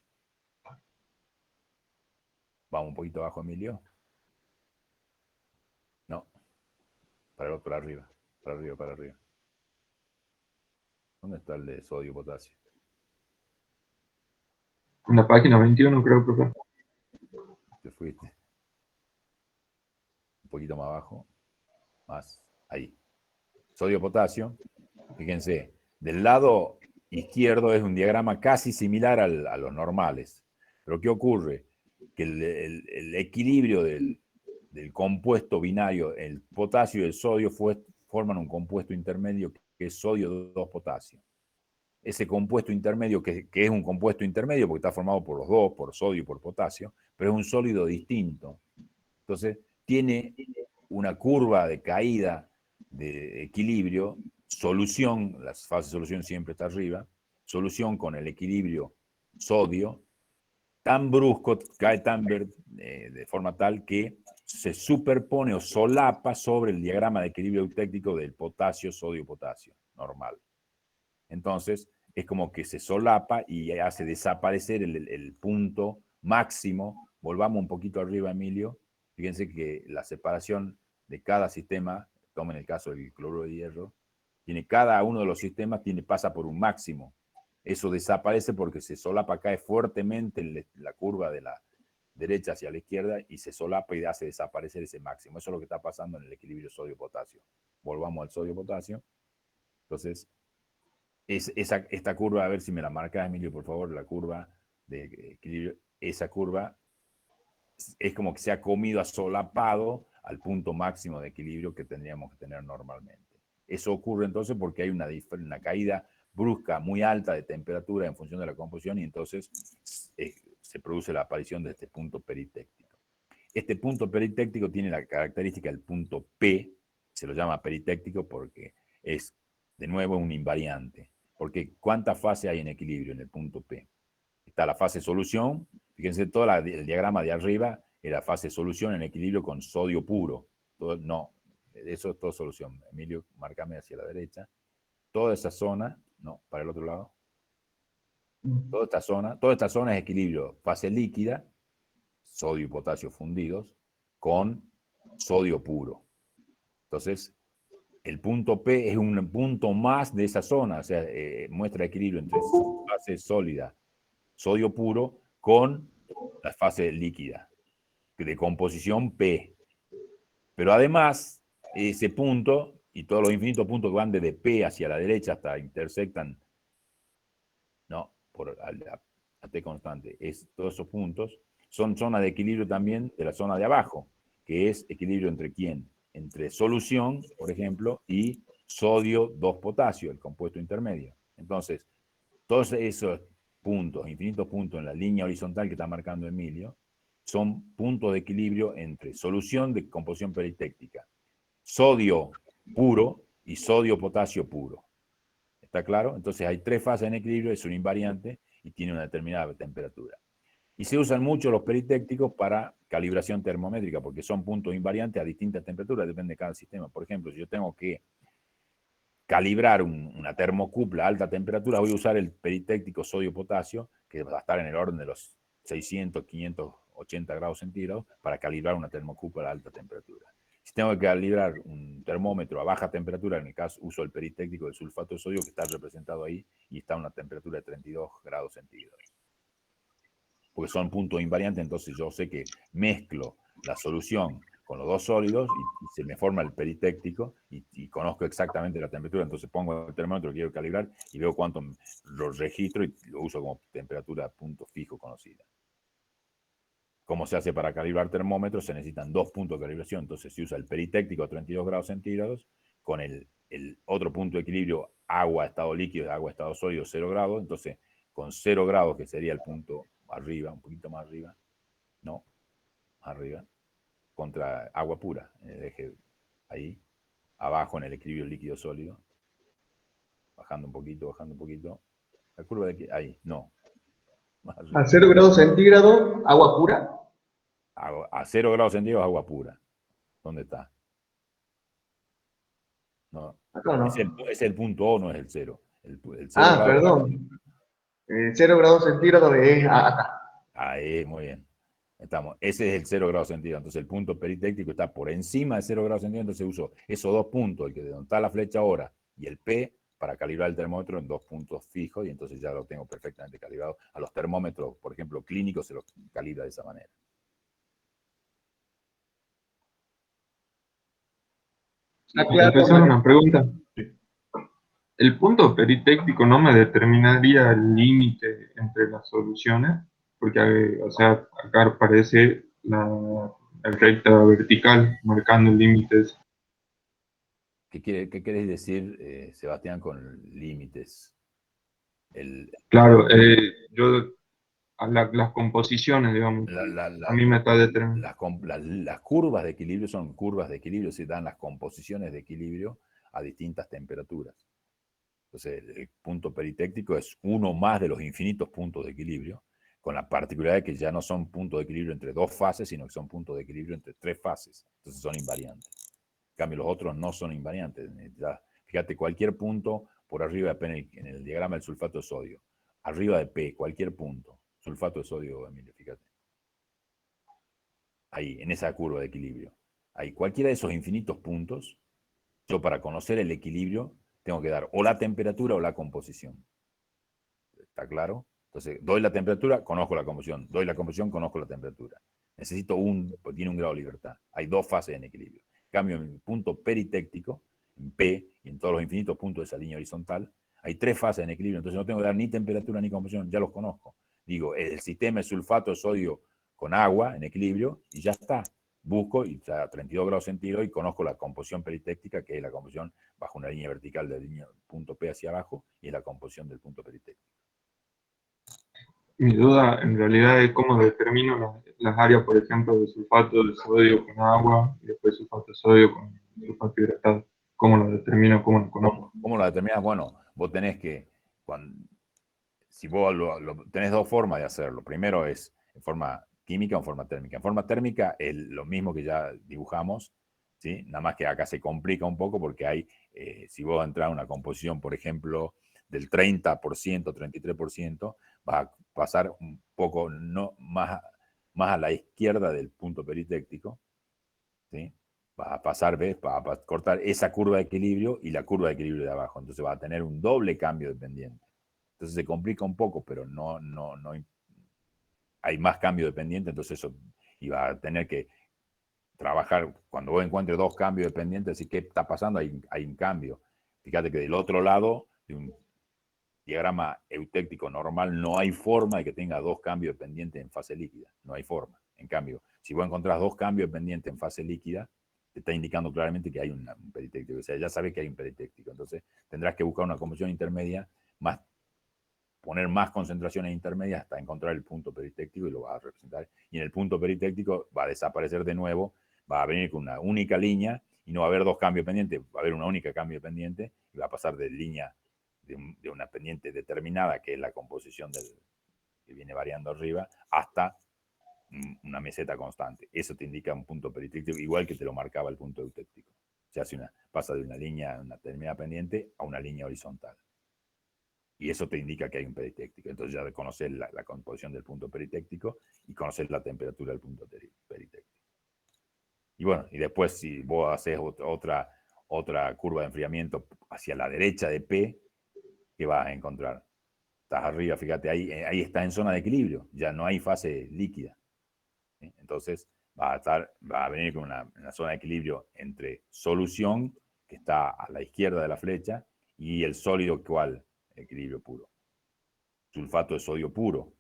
A: Vamos un poquito abajo, Emilio. No, para el otro, para arriba, para arriba, para arriba. ¿Dónde está el de sodio potasio?
B: En la página 21 creo, profe.
A: Te fuiste. Un poquito más abajo. Más. Ahí. Sodio potasio. Fíjense, del lado izquierdo es un diagrama casi similar a los normales. Pero ¿qué ocurre? Que el equilibrio del compuesto binario, el potasio y el sodio, forman un compuesto intermedio que es sodio 2-potasio. Ese compuesto intermedio, que es un compuesto intermedio porque está formado por los dos, por sodio y por potasio, pero es un sólido distinto. Entonces, tiene una curva de caída de equilibrio, solución, la fase de solución siempre está arriba, solución con el equilibrio sodio, tan brusco, cae tan de forma tal que se superpone o solapa sobre el diagrama de equilibrio eutéctico del potasio, sodio, potasio, normal. Entonces, es como que se solapa y hace desaparecer el punto máximo. Volvamos un poquito arriba, Emilio. Fíjense que la separación de cada sistema, tomen el caso del cloruro de hierro, cada uno de los sistemas pasa por un máximo. Eso desaparece porque se solapa, cae fuertemente la curva de la derecha hacia la izquierda y se solapa y hace desaparecer ese máximo. Eso es lo que está pasando en el equilibrio sodio-potasio. Volvamos al sodio-potasio. Entonces, esta curva, a ver si me la marca, Emilio, por favor, la curva de equilibrio, esa curva es como que se ha comido, ha solapado al punto máximo de equilibrio que tendríamos que tener normalmente. Eso ocurre entonces porque hay una caída brusca, muy alta de temperatura en función de la composición y entonces se produce la aparición de este punto peritéctico. Este punto peritéctico tiene la característica del punto P, se lo llama peritéctico porque es, de nuevo, un invariante. Porque ¿cuántas fases hay en equilibrio en el punto P? Está la fase solución, fíjense, todo el diagrama de arriba era fase solución en equilibrio con sodio puro. No, eso es todo solución. Emilio, márcame hacia la derecha. Toda esa zona, no, para el otro lado. Toda esta zona es equilibrio, fase líquida, sodio y potasio fundidos, con sodio puro. Entonces, el punto P es un punto más de esa zona, o sea, muestra equilibrio entre fase sólida, sodio puro, con la fase líquida, de composición P. Pero además, ese punto y todos los infinitos puntos que van desde P hacia la derecha hasta intersectan, no, por a T constante, todos esos puntos son zonas de equilibrio también de la zona de abajo, que es equilibrio entre quién, entre solución, por ejemplo, y sodio 2-potasio, el compuesto intermedio. Entonces, todos esos puntos, infinitos puntos en la línea horizontal que está marcando Emilio, son puntos de equilibrio entre solución de composición peritéctica, sodio puro y sodio-potasio puro. ¿Está claro? Entonces hay tres fases en equilibrio, es un invariante y tiene una determinada temperatura. Y se usan mucho los peritécticos para calibración termométrica, porque son puntos invariantes a distintas temperaturas, depende de cada sistema. Por ejemplo, si yo tengo que calibrar una termocupla a alta temperatura, voy a usar el peritéctico sodio-potasio, que va a estar en el orden de los 600, 580 grados centígrados, para calibrar una termocupla a alta temperatura. Si tengo que calibrar un termómetro a baja temperatura, en el caso uso el peritéctico del sulfato de sodio, que está representado ahí, y está a una temperatura de 32 grados centígrados. Porque son puntos invariantes, entonces yo sé que mezclo la solución con los dos sólidos y se me forma el peritéctico y conozco exactamente la temperatura, entonces pongo el termómetro que quiero calibrar y veo cuánto lo registro y lo uso como temperatura punto fijo conocida. ¿Cómo se hace para calibrar termómetros? Se necesitan dos puntos de calibración, entonces se usa el peritéctico a 32 grados centígrados con el otro punto de equilibrio agua estado líquido, agua estado sólido 0 grados, entonces con 0 grados que sería el punto arriba, un poquito más arriba, no, arriba, contra agua pura, en el eje ahí, abajo en el equilibrio líquido-sólido, bajando un poquito, bajando un poquito. La curva de aquí, ahí, no. Más
D: A
A: arriba.
D: 0 grados centígrados, agua pura.
A: A 0 grados centígrados, agua pura. ¿Dónde está? No.
D: Acá no.
A: Es el punto O, no es el 0. El 0 grado,
D: Perdón. 0 grados centígrados es acá.
A: Ahí, muy bien. Estamos. Ese es el 0 grados centígrados. Entonces el punto peritéctico está por encima de 0 grados centígrados. Entonces uso esos dos puntos, el que de donde está la flecha ahora y el P, para calibrar el termómetro en dos puntos fijos, y entonces ya lo tengo perfectamente calibrado. A los termómetros, por ejemplo, clínicos, se los calibra de esa manera.
B: Profesor, una pregunta. ¿El punto peritéctico no me determinaría el límite entre las soluciones? Porque, o sea, acá aparece la recta vertical marcando el límite.
A: ¿Qué querés decir, Sebastián, con límites?
B: Claro, yo las composiciones, digamos, a mí me está determinando.
A: Las curvas de equilibrio son curvas de equilibrio, se dan las composiciones de equilibrio a distintas temperaturas. Entonces, el punto peritéctico es uno más de los infinitos puntos de equilibrio, con la particularidad de que ya no son puntos de equilibrio entre dos fases, sino que son puntos de equilibrio entre tres fases. Entonces son invariantes. En cambio, los otros no son invariantes. Ya, fíjate, cualquier punto por arriba de P en el diagrama del sulfato de sodio, arriba de P, cualquier punto, sulfato de sodio, Emilio, fíjate. Ahí, en esa curva de equilibrio. Ahí, cualquiera de esos infinitos puntos, yo para conocer el equilibrio tengo que dar o la temperatura o la composición. ¿Está claro? Entonces, doy la temperatura, conozco la composición. Doy la composición, conozco la temperatura. Necesito pues tiene un grado de libertad. Hay dos fases en equilibrio. En cambio, en el punto peritéctico, en P, y en todos los infinitos puntos de esa línea horizontal, hay tres fases en equilibrio. Entonces no tengo que dar ni temperatura ni composición, ya los conozco. Digo, el sistema es sulfato de sodio con agua en equilibrio, y ya está. Busco, y está a 32 grados centígrados, y conozco la composición peritéctica, que es la composición bajo una línea vertical del punto P hacia abajo, y es la composición del punto peritéctico.
B: Mi duda en realidad es cómo determino las áreas, por ejemplo, de sulfato de sodio con agua y después sulfato de sodio con sulfato hidratado. ¿Cómo lo determino? ¿Cómo lo conozco?
A: ¿Cómo lo determinas? Bueno, vos tenés que, si vos tenés dos formas de hacerlo. Primero es en forma química o en forma térmica. En forma térmica es lo mismo que ya dibujamos, ¿sí? Nada más que acá se complica un poco porque hay, si vos entras a una composición, por ejemplo, del 30%, 33%, va a pasar un poco más a la izquierda del punto peritéctico, ¿sí? Va a pasar, ¿ves? Va a cortar esa curva de equilibrio y la curva de equilibrio de abajo. Entonces va a tener un doble cambio de pendiente. Entonces se complica un poco, pero no hay más cambio de pendiente, entonces eso iba a tener que trabajar. Cuando vos encuentres dos cambios de pendiente, así, ¿qué está pasando? Hay un cambio. Fíjate que del otro lado de un diagrama eutéctico normal no hay forma de que tenga dos cambios de pendiente en fase líquida. No hay forma. En cambio, si vos encontrás dos cambios de pendiente en fase líquida, te está indicando claramente que hay un peritéctico. O sea, ya sabes que hay un peritéctico. Entonces tendrás que buscar una composición intermedia, poner más concentraciones intermedias hasta encontrar el punto peritéctico y lo vas a representar. Y en el punto peritéctico va a desaparecer de nuevo, va a venir con una única línea y no va a haber dos cambios pendientes, va a haber una única cambio pendiente y va a pasar de línea de una pendiente determinada, que es la composición que viene variando arriba, hasta una meseta constante. Eso te indica un punto peritéctico, igual que te lo marcaba el punto eutéctico. Se hace pasa de una línea, una determinada pendiente, a una línea horizontal. Y eso te indica que hay un peritéctico. Entonces ya conoces la composición del punto peritéctico y conoces la temperatura del punto peritéctico. Y bueno, y después si vos haces otra curva de enfriamiento hacia la derecha de P, ¿qué vas a encontrar? Estás arriba, fíjate, ahí está en zona de equilibrio, ya no hay fase líquida. ¿Sí? Entonces va a venir con una zona de equilibrio entre solución, que está a la izquierda de la flecha, y el sólido, ¿cuál? Equilibrio puro. Sulfato de sodio puro,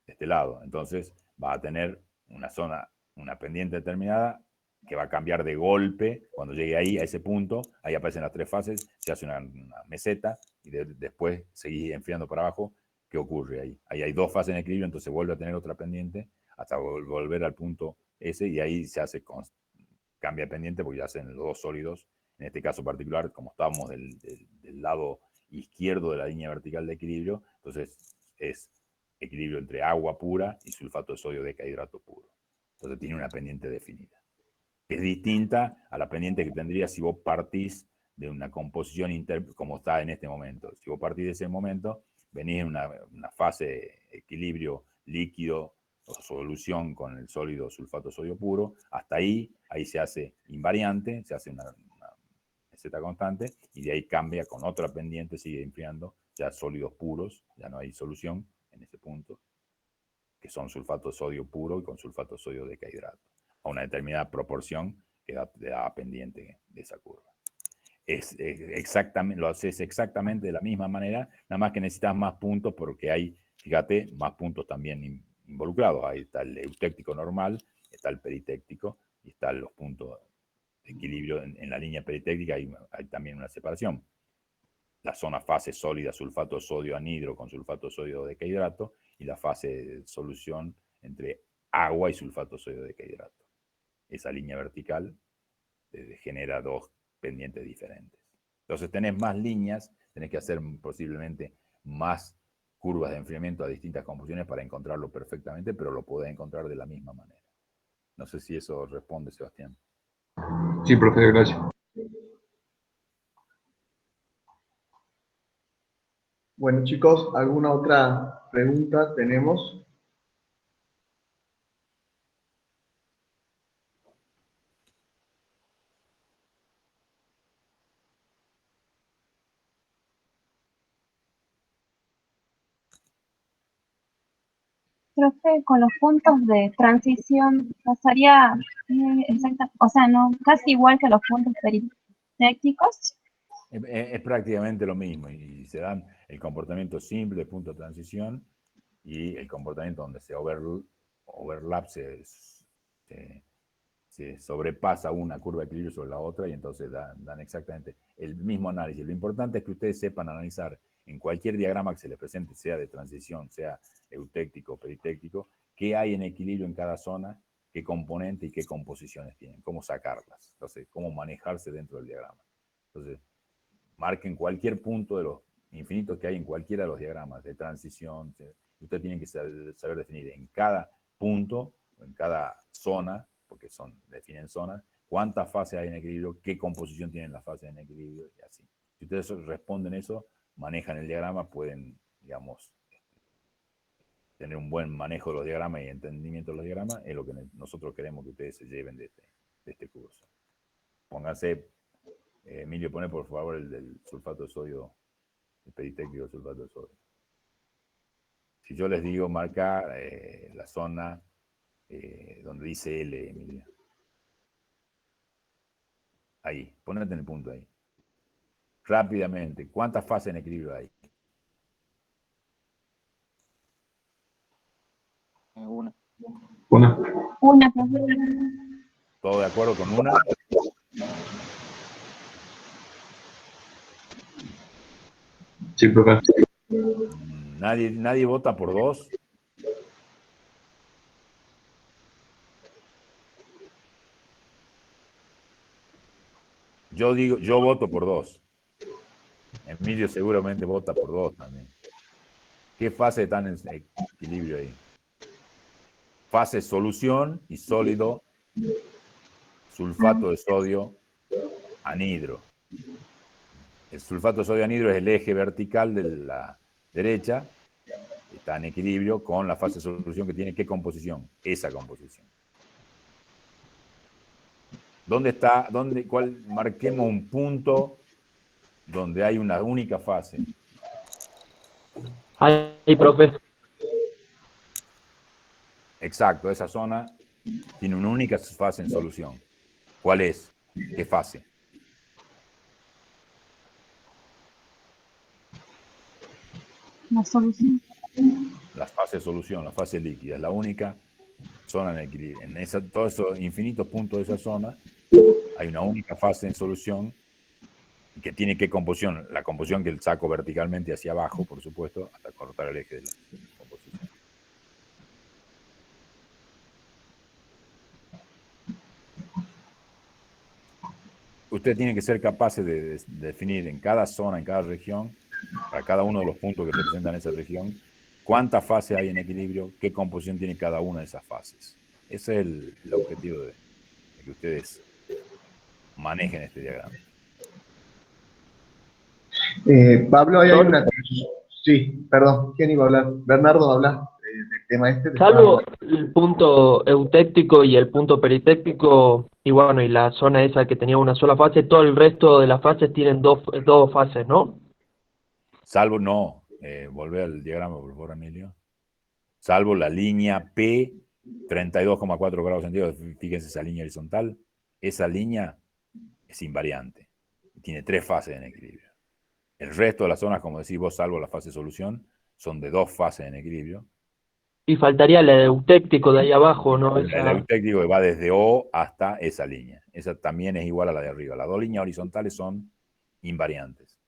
A: de este lado. Entonces va a tener una pendiente determinada que va a cambiar de golpe. Cuando llegue ahí, a ese punto, ahí aparecen las tres fases, se hace una meseta y después seguís enfriando para abajo. ¿Qué ocurre ahí? Ahí hay dos fases en equilibrio, entonces vuelve a tener otra pendiente hasta volver al punto ese, y ahí se hace cambia de pendiente porque ya hacen los dos sólidos en este caso particular, como estamos del lado izquierdo de la línea vertical de equilibrio, entonces es equilibrio entre agua pura y sulfato de sodio decahidrato puro. Entonces tiene una pendiente definida. Es distinta a la pendiente que tendría si vos partís de una composición como está en este momento. Si vos partís de ese momento, venís en una fase de equilibrio líquido o solución con el sólido sulfato sodio puro. Hasta ahí se hace invariante, se hace una meseta constante, y de ahí cambia con otra pendiente, sigue enfriando, ya sólidos puros, ya no hay solución en ese punto, que son sulfato de sodio puro y con sulfato de sodio decahidrato, a una determinada proporción que da pendiente de esa curva. Exactamente, lo haces exactamente de la misma manera, nada más que necesitas más puntos porque hay, fíjate, más puntos también involucrados. Ahí está el eutéctico normal, está el peritéctico y están los puntos de equilibrio. En la línea peritéctica hay también una separación. La zona fase sólida, sulfato de sodio anhidro con sulfato de sodio decahidrato, y la fase de solución entre agua y sulfato de sodio decahidrato. Esa línea vertical genera dos pendientes diferentes. Entonces tenés más líneas, tenés que hacer posiblemente más curvas de enfriamiento a distintas composiciones para encontrarlo perfectamente, pero lo podés encontrar de la misma manera. No sé si eso responde, Sebastián.
B: Sí, profe, gracias.
D: Bueno, chicos, ¿alguna otra pregunta tenemos?
E: Profe, con los puntos de transición pasaría o sea, no, casi igual que los puntos peritécticos.
A: Es prácticamente lo mismo, y se dan el comportamiento simple de punto de transición y el comportamiento donde se overlap, se sobrepasa una curva de equilibrio sobre la otra, y entonces dan exactamente el mismo análisis. Lo importante es que ustedes sepan analizar en cualquier diagrama que se les presente, sea de transición, sea eutéctico o peritéctico, qué hay en equilibrio en cada zona, qué componente y qué composiciones tienen, cómo sacarlas, entonces cómo manejarse dentro del diagrama. Entonces, marquen cualquier punto de los infinitos que hay en cualquiera de los diagramas de transición. Ustedes tienen que saber definir en cada punto, en cada zona, porque definen zonas, cuántas fases hay en equilibrio, qué composición tienen las fases en equilibrio, y así. Si ustedes responden eso, manejan el diagrama, pueden, digamos, tener un buen manejo de los diagramas y entendimiento de los diagramas. Es lo que nosotros queremos que ustedes se lleven de este curso. Pónganse, Emilio, pone por favor el del sulfato de sodio, el peritéctico del sulfato de sodio. Si yo les digo, marca la zona donde dice L, Emilio. Ahí, ponete en el punto ahí. Rápidamente, ¿cuántas fases en equilibrio hay?
G: Una.
E: Una, profe.
A: ¿Todo de acuerdo con una?
B: Sí, profe.
A: ¿Nadie vota por dos? Yo voto por dos. Emilio seguramente vota por dos también. ¿Qué fase están en equilibrio ahí? Fase solución y sólido sulfato de sodio anhidro. El sulfato de sodio anhidro es el eje vertical de la derecha, está en equilibrio con la fase de solución, que tiene ¿qué composición? Esa composición. ¿Dónde está? Marquemos un punto donde hay una única fase.
H: Ahí, profe.
A: Exacto, esa zona tiene una única fase en solución. ¿Cuál es? ¿Qué fase?
E: La solución.
A: La fase de solución, la fase líquida, es la única zona en equilibrio. Todos esos infinitos puntos de esa zona, hay una única fase en solución que tiene qué composición. La composición que saco verticalmente hacia abajo, por supuesto, hasta cortar el eje de la composición. ustedes tienen que ser capaces de definir en cada zona, en cada región, para cada uno de los puntos que representan esa región, cuántas fases hay en equilibrio, qué composición tiene cada una de esas fases. Ese es el objetivo de que ustedes manejen este diagrama.
D: Pablo, ahí hay una... Sí, perdón, ¿quién iba a hablar? Bernardo va a hablar del tema este.
H: Salvo el punto eutéctico y el punto peritéctico, y bueno, y la zona esa que tenía una sola fase, todo el resto de las fases tienen dos fases, ¿no?
A: Salvo, no, volver al diagrama, por favor, Emilio. Salvo la línea P, 32,4 grados centígrados, fíjense esa línea horizontal, esa línea es invariante, tiene 3 fases en equilibrio. El resto de las zonas, como decís vos, salvo la fase de solución, son de 2 fases en equilibrio.
H: Y faltaría el eutéctico de ahí abajo, ¿no?
A: El eutéctico que va desde O hasta esa línea. Esa también es igual a la de arriba. Las 2 líneas horizontales son invariantes.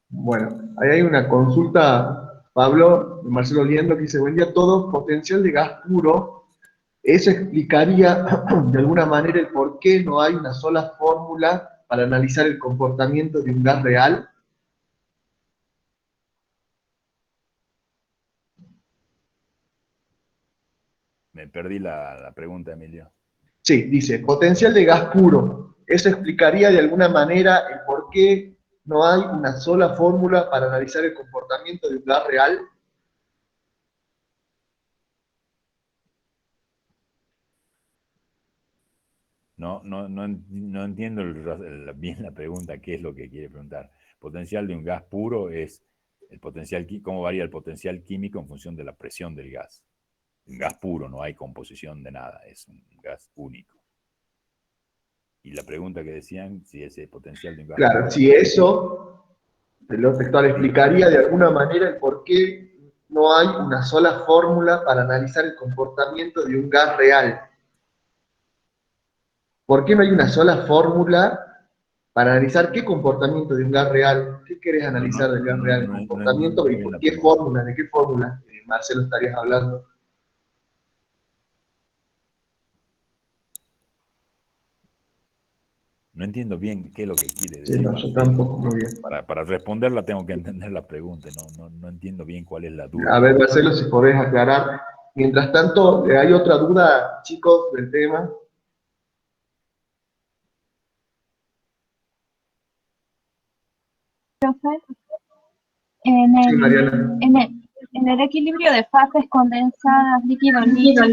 D: Bueno, ahí hay una consulta, Pablo, de Marcelo Liendo, que dice, buen día a todos, potencial de gas puro, eso explicaría de alguna manera el por qué no hay una sola fórmula para analizar el comportamiento de un gas real.
A: Me perdí la pregunta, Emilio.
D: Sí, dice, potencial de gas puro, eso explicaría de alguna manera el por qué no hay una sola fórmula para analizar el comportamiento de un gas real.
A: No entiendo bien la pregunta, qué es lo que quiere preguntar. Potencial de un gas puro es el potencial, cómo varía el potencial químico en función de la presión del gas. Un gas puro, no hay composición de nada, es un gas único. Y la pregunta que decían, si ese potencial de un gas
D: claro,
A: puro...
D: si eso, lo textual explicaría de alguna manera el por qué no hay una sola fórmula para analizar el comportamiento de un gas real. ¿Por qué no hay una sola fórmula para analizar qué comportamiento de un gas real? ¿Qué querés analizar del gas real? ¿El comportamiento? ¿Y por qué fórmula? ¿De qué fórmula, Marcelo, estarías hablando?
A: No entiendo bien qué es lo que quiere
D: Sí,
A: decir.
D: no, yo tampoco muy bien.
A: Para responderla tengo que entender la pregunta, no entiendo bien cuál es la duda.
D: A ver, Marcelo, si podés aclarar. Mientras tanto, ¿hay otra duda, chicos, del tema?
E: Profe,
D: Sí, Mariana.
E: en el equilibrio de fases condensadas líquido-líquido,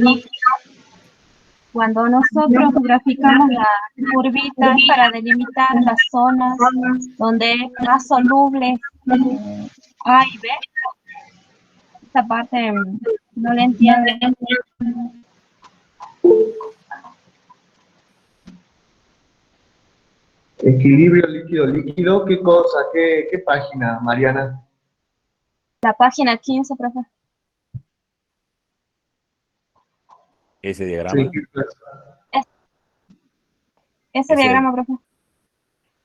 E: cuando nosotros graficamos las curvitas para delimitar las zonas donde es más soluble A y B, esta parte no la entiendo.
D: Equilibrio líquido-líquido, ¿qué cosa? ¿Qué página, Mariana?
E: La página 15, profe.
A: ¿Ese diagrama?
D: Sí.
E: Ese diagrama, profe.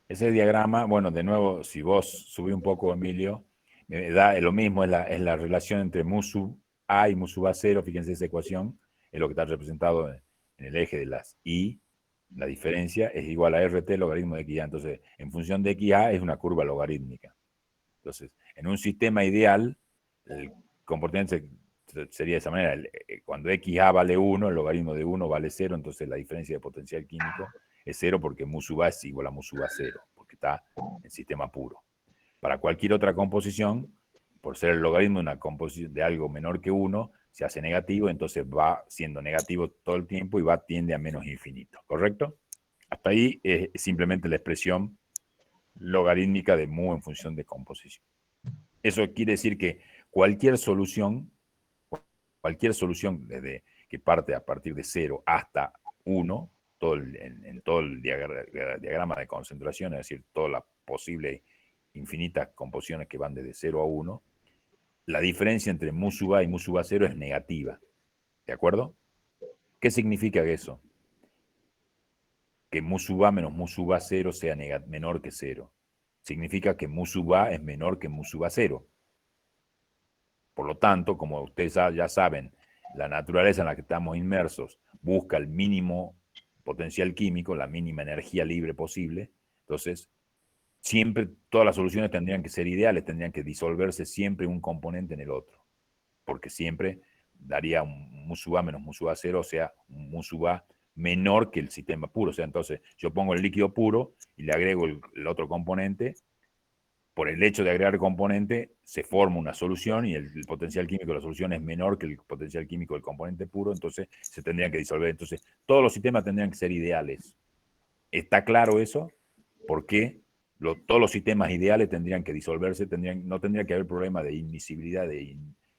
A: Ese diagrama, bueno, de nuevo, si vos subís un poco, Emilio, me da lo mismo, es la relación entre mu sub A y mu sub A0, fíjense esa ecuación, es lo que está representado en el eje de las Y, la diferencia es igual a RT logaritmo de XA, entonces, en función de XA es una curva logarítmica. Entonces, en un sistema ideal, el comportamiento sería de esa manera, cuando XA vale 1, el logaritmo de 1 vale 0, entonces la diferencia de potencial químico es 0 porque mu sub A es igual a mu sub A0, porque está en sistema puro. Para cualquier otra composición, por ser el logaritmo de una composición de algo menor que 1, se hace negativo, entonces va siendo negativo todo el tiempo y tiende a menos infinito, ¿correcto? Hasta ahí es simplemente la expresión logarítmica de mu en función de composición. Eso quiere decir que cualquier solución desde que parte a partir de 0 hasta 1, en todo el diagrama de concentración, es decir, todas las posibles infinitas composiciones que van desde 0 a 1, la diferencia entre mu sub A y mu sub A0 es negativa. ¿De acuerdo? ¿Qué significa eso? Que mu sub A menos mu sub A0 sea menor que 0. Significa que mu sub A es menor que mu sub A0. Por lo tanto, como ustedes ya saben, la naturaleza en la que estamos inmersos busca el mínimo potencial químico, la mínima energía libre posible, entonces siempre todas las soluciones tendrían que ser ideales, tendrían que disolverse siempre un componente en el otro, porque siempre daría un mu sub A menos mu sub A cero, o sea, un mu sub A menor que el sistema puro. O sea, entonces yo pongo el líquido puro y le agrego el otro componente. Por el hecho de agregar el componente, se forma una solución y el potencial químico de la solución es menor que el potencial químico del componente puro, entonces se tendrían que disolver. Entonces, todos los sistemas tendrían que ser ideales. ¿Está claro eso? ¿Por qué? Todos los sistemas ideales tendrían que disolverse, no tendría que haber problema de inmisibilidad, de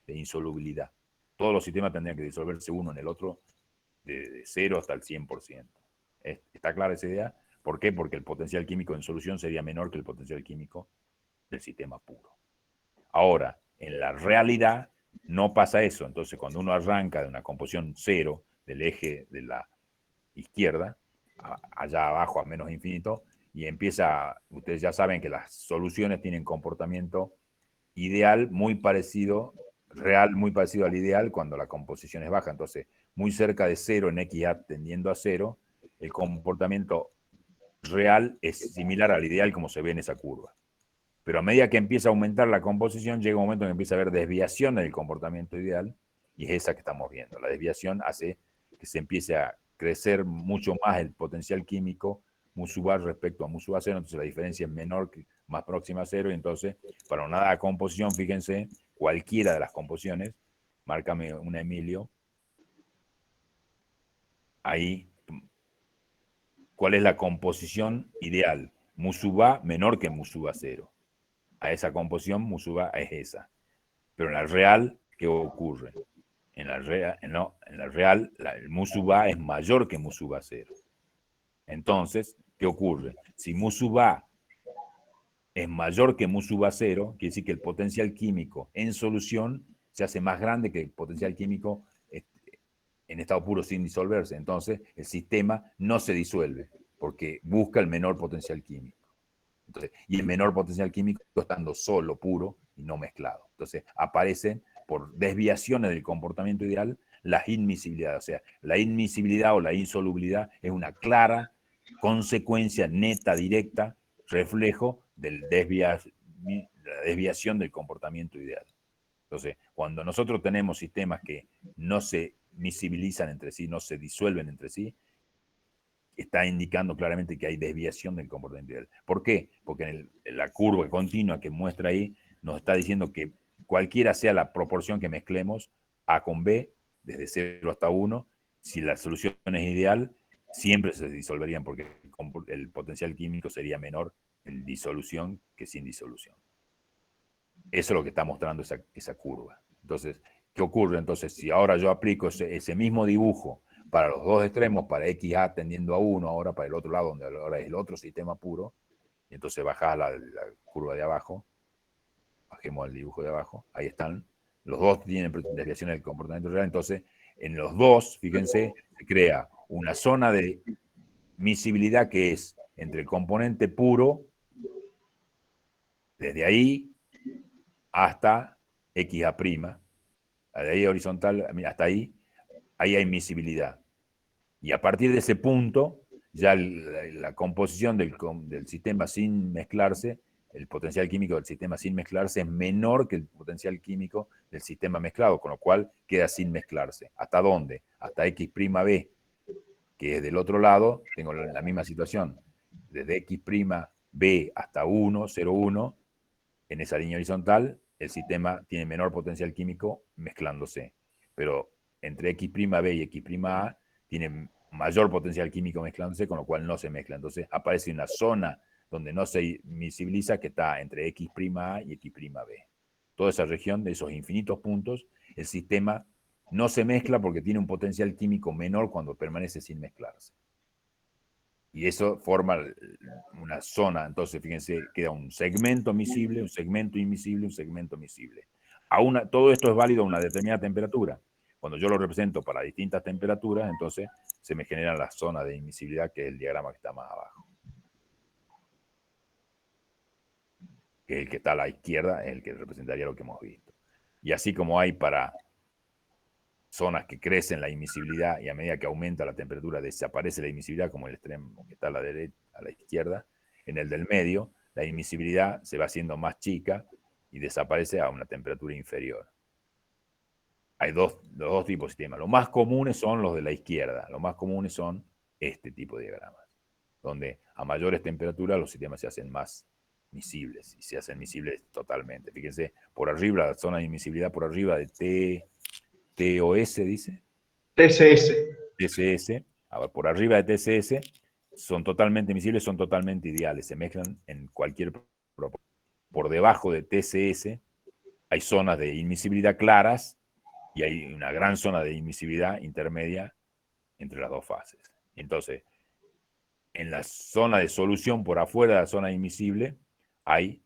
A: insolubilidad. Todos los sistemas tendrían que disolverse uno en el otro de 0 hasta el 100%. ¿Está clara esa idea? ¿Por qué? Porque el potencial químico en solución sería menor que el potencial químico del sistema puro. Ahora, en la realidad no pasa eso. Entonces, cuando uno arranca de una composición 0 del eje de la izquierda, allá abajo a menos infinito, y empieza, ustedes ya saben que las soluciones tienen comportamiento ideal muy parecido, real muy parecido al ideal cuando la composición es baja. Entonces, muy cerca de 0 en XA tendiendo a 0, el comportamiento real es similar al ideal como se ve en esa curva. Pero a medida que empieza a aumentar la composición, llega un momento en que empieza a haber desviación del comportamiento ideal, y es esa que estamos viendo. La desviación hace que se empiece a crecer mucho más el potencial químico mu sub A respecto a mu sub A cero, entonces la diferencia es menor, más próxima a cero, y entonces para una dada composición, fíjense, cualquiera de las composiciones, márcame una Emilio, ahí, ¿cuál es la composición ideal? Mu sub A menor que mu sub A cero. A esa composición mu sub A es esa. Pero en la real, ¿qué ocurre? En la real, el mu sub A es mayor que mu sub A cero. Entonces, ¿qué ocurre? Si mu sub A es mayor que mu sub A cero, quiere decir que el potencial químico en solución se hace más grande que el potencial químico en estado puro sin disolverse. Entonces, el sistema no se disuelve porque busca el menor potencial químico. Entonces, y el menor potencial químico estando solo, puro y no mezclado. Entonces, aparecen por desviaciones del comportamiento ideal las inmisibilidades. O sea, la inmisibilidad o la insolubilidad es una clara consecuencia neta, directa, reflejo de la desviación del comportamiento ideal. Entonces, cuando nosotros tenemos sistemas que no se misibilizan entre sí, no se disuelven entre sí, está indicando claramente que hay desviación del comportamiento ideal. ¿Por qué? Porque en la curva continua que muestra ahí nos está diciendo que cualquiera sea la proporción que mezclemos, A con B, desde 0 hasta 1, si la solución es ideal, siempre se disolverían porque el potencial químico sería menor en disolución que sin disolución. Eso es lo que está mostrando esa curva. Entonces, ¿qué ocurre? Entonces, si ahora yo aplico ese mismo dibujo para los dos extremos, para XA tendiendo a 1, ahora para el otro lado, donde ahora es el otro sistema puro, y entonces bajás la curva de abajo, bajemos el dibujo de abajo, ahí están, los dos tienen desviación del comportamiento real, entonces en los dos, fíjense, se crea una zona de miscibilidad que es entre el componente puro, desde ahí hasta XA', de ahí horizontal, hasta ahí hay miscibilidad. Y a partir de ese punto, ya la composición del sistema sin mezclarse, el potencial químico del sistema sin mezclarse es menor que el potencial químico del sistema mezclado, con lo cual queda sin mezclarse. ¿Hasta dónde? Hasta X'(B), que es del otro lado, tengo la misma situación. Desde X'(B) hasta 1, 0, 1, en esa línea horizontal, el sistema tiene menor potencial químico mezclándose. Pero entre X'(B) y X'(A) tiene mayor potencial químico mezclándose, con lo cual no se mezcla. Entonces aparece una zona donde no se miscibiliza que está entre X'(A) y X'(B). Toda esa región de esos infinitos puntos, el sistema no se mezcla porque tiene un potencial químico menor cuando permanece sin mezclarse. Y eso forma una zona, entonces fíjense, queda un segmento miscible, un segmento inmiscible, un segmento miscible. Todo esto es válido a una determinada temperatura. Cuando yo lo represento para distintas temperaturas, entonces se me generan las zonas de inmiscibilidad, que es el diagrama que está más abajo. Que es el que está a la izquierda, es el que representaría lo que hemos visto. Y así como hay para zonas que crecen la imisibilidad y a medida que aumenta la temperatura desaparece la imisibilidad, como el extremo que está a la derecha, a la izquierda. En el del medio, la imisibilidad se va haciendo más chica y desaparece a una temperatura inferior. Hay dos tipos de sistemas. Los más comunes son los de la izquierda. Los más comunes son este tipo de diagramas, donde a mayores temperaturas los sistemas se hacen más miscibles y se hacen miscibles totalmente. Fíjense, por arriba, la zona de imisibilidad por arriba de TOS, dice.
D: TCS.
A: TCS. A ver, por arriba de TCS son totalmente miscibles, son totalmente ideales. Se mezclan en cualquier proporción. Por debajo de TCS hay zonas de imisibilidad claras y hay una gran zona de imisibilidad intermedia entre las dos fases. Entonces, en la zona de solución por afuera de la zona imisible hay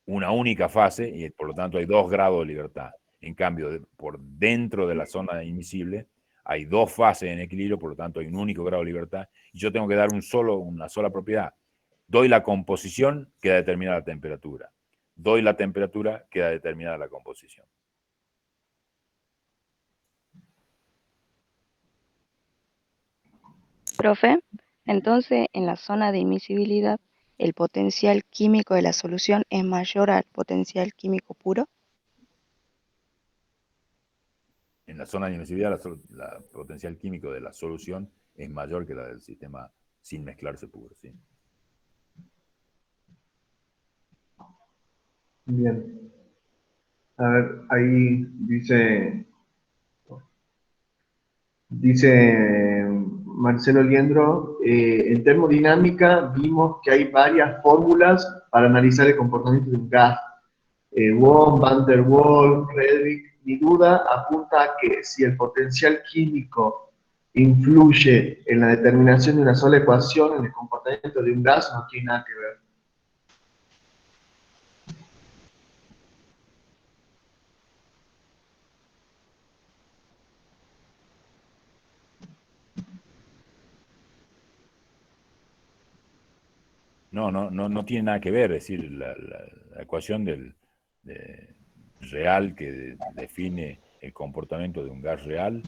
A: una única fase y por lo tanto hay 2 grados de libertad. En cambio, por dentro de la zona imisible hay 2 fases en equilibrio, por lo tanto hay un único grado de libertad y yo tengo que dar una sola propiedad. Doy la composición, queda determinada la temperatura. Doy la temperatura, queda determinada la composición.
J: Profe, entonces en la zona de imisibilidad, ¿el potencial químico de la solución es mayor al potencial químico puro?
A: En la zona de imisibilidad, la potencial químico de la solución es mayor que la del sistema sin mezclarse puro, ¿sí?
D: Bien. A ver, ahí dice Marcelo Liendro, en termodinámica vimos que hay varias fórmulas para analizar el comportamiento de un gas. Wong, Van der Waals, Redlich, mi duda apunta a que si el potencial químico influye en la determinación de una sola ecuación en el comportamiento de un gas, no tiene nada que ver.
A: No tiene nada que ver, es decir, la ecuación real que define el comportamiento de un gas real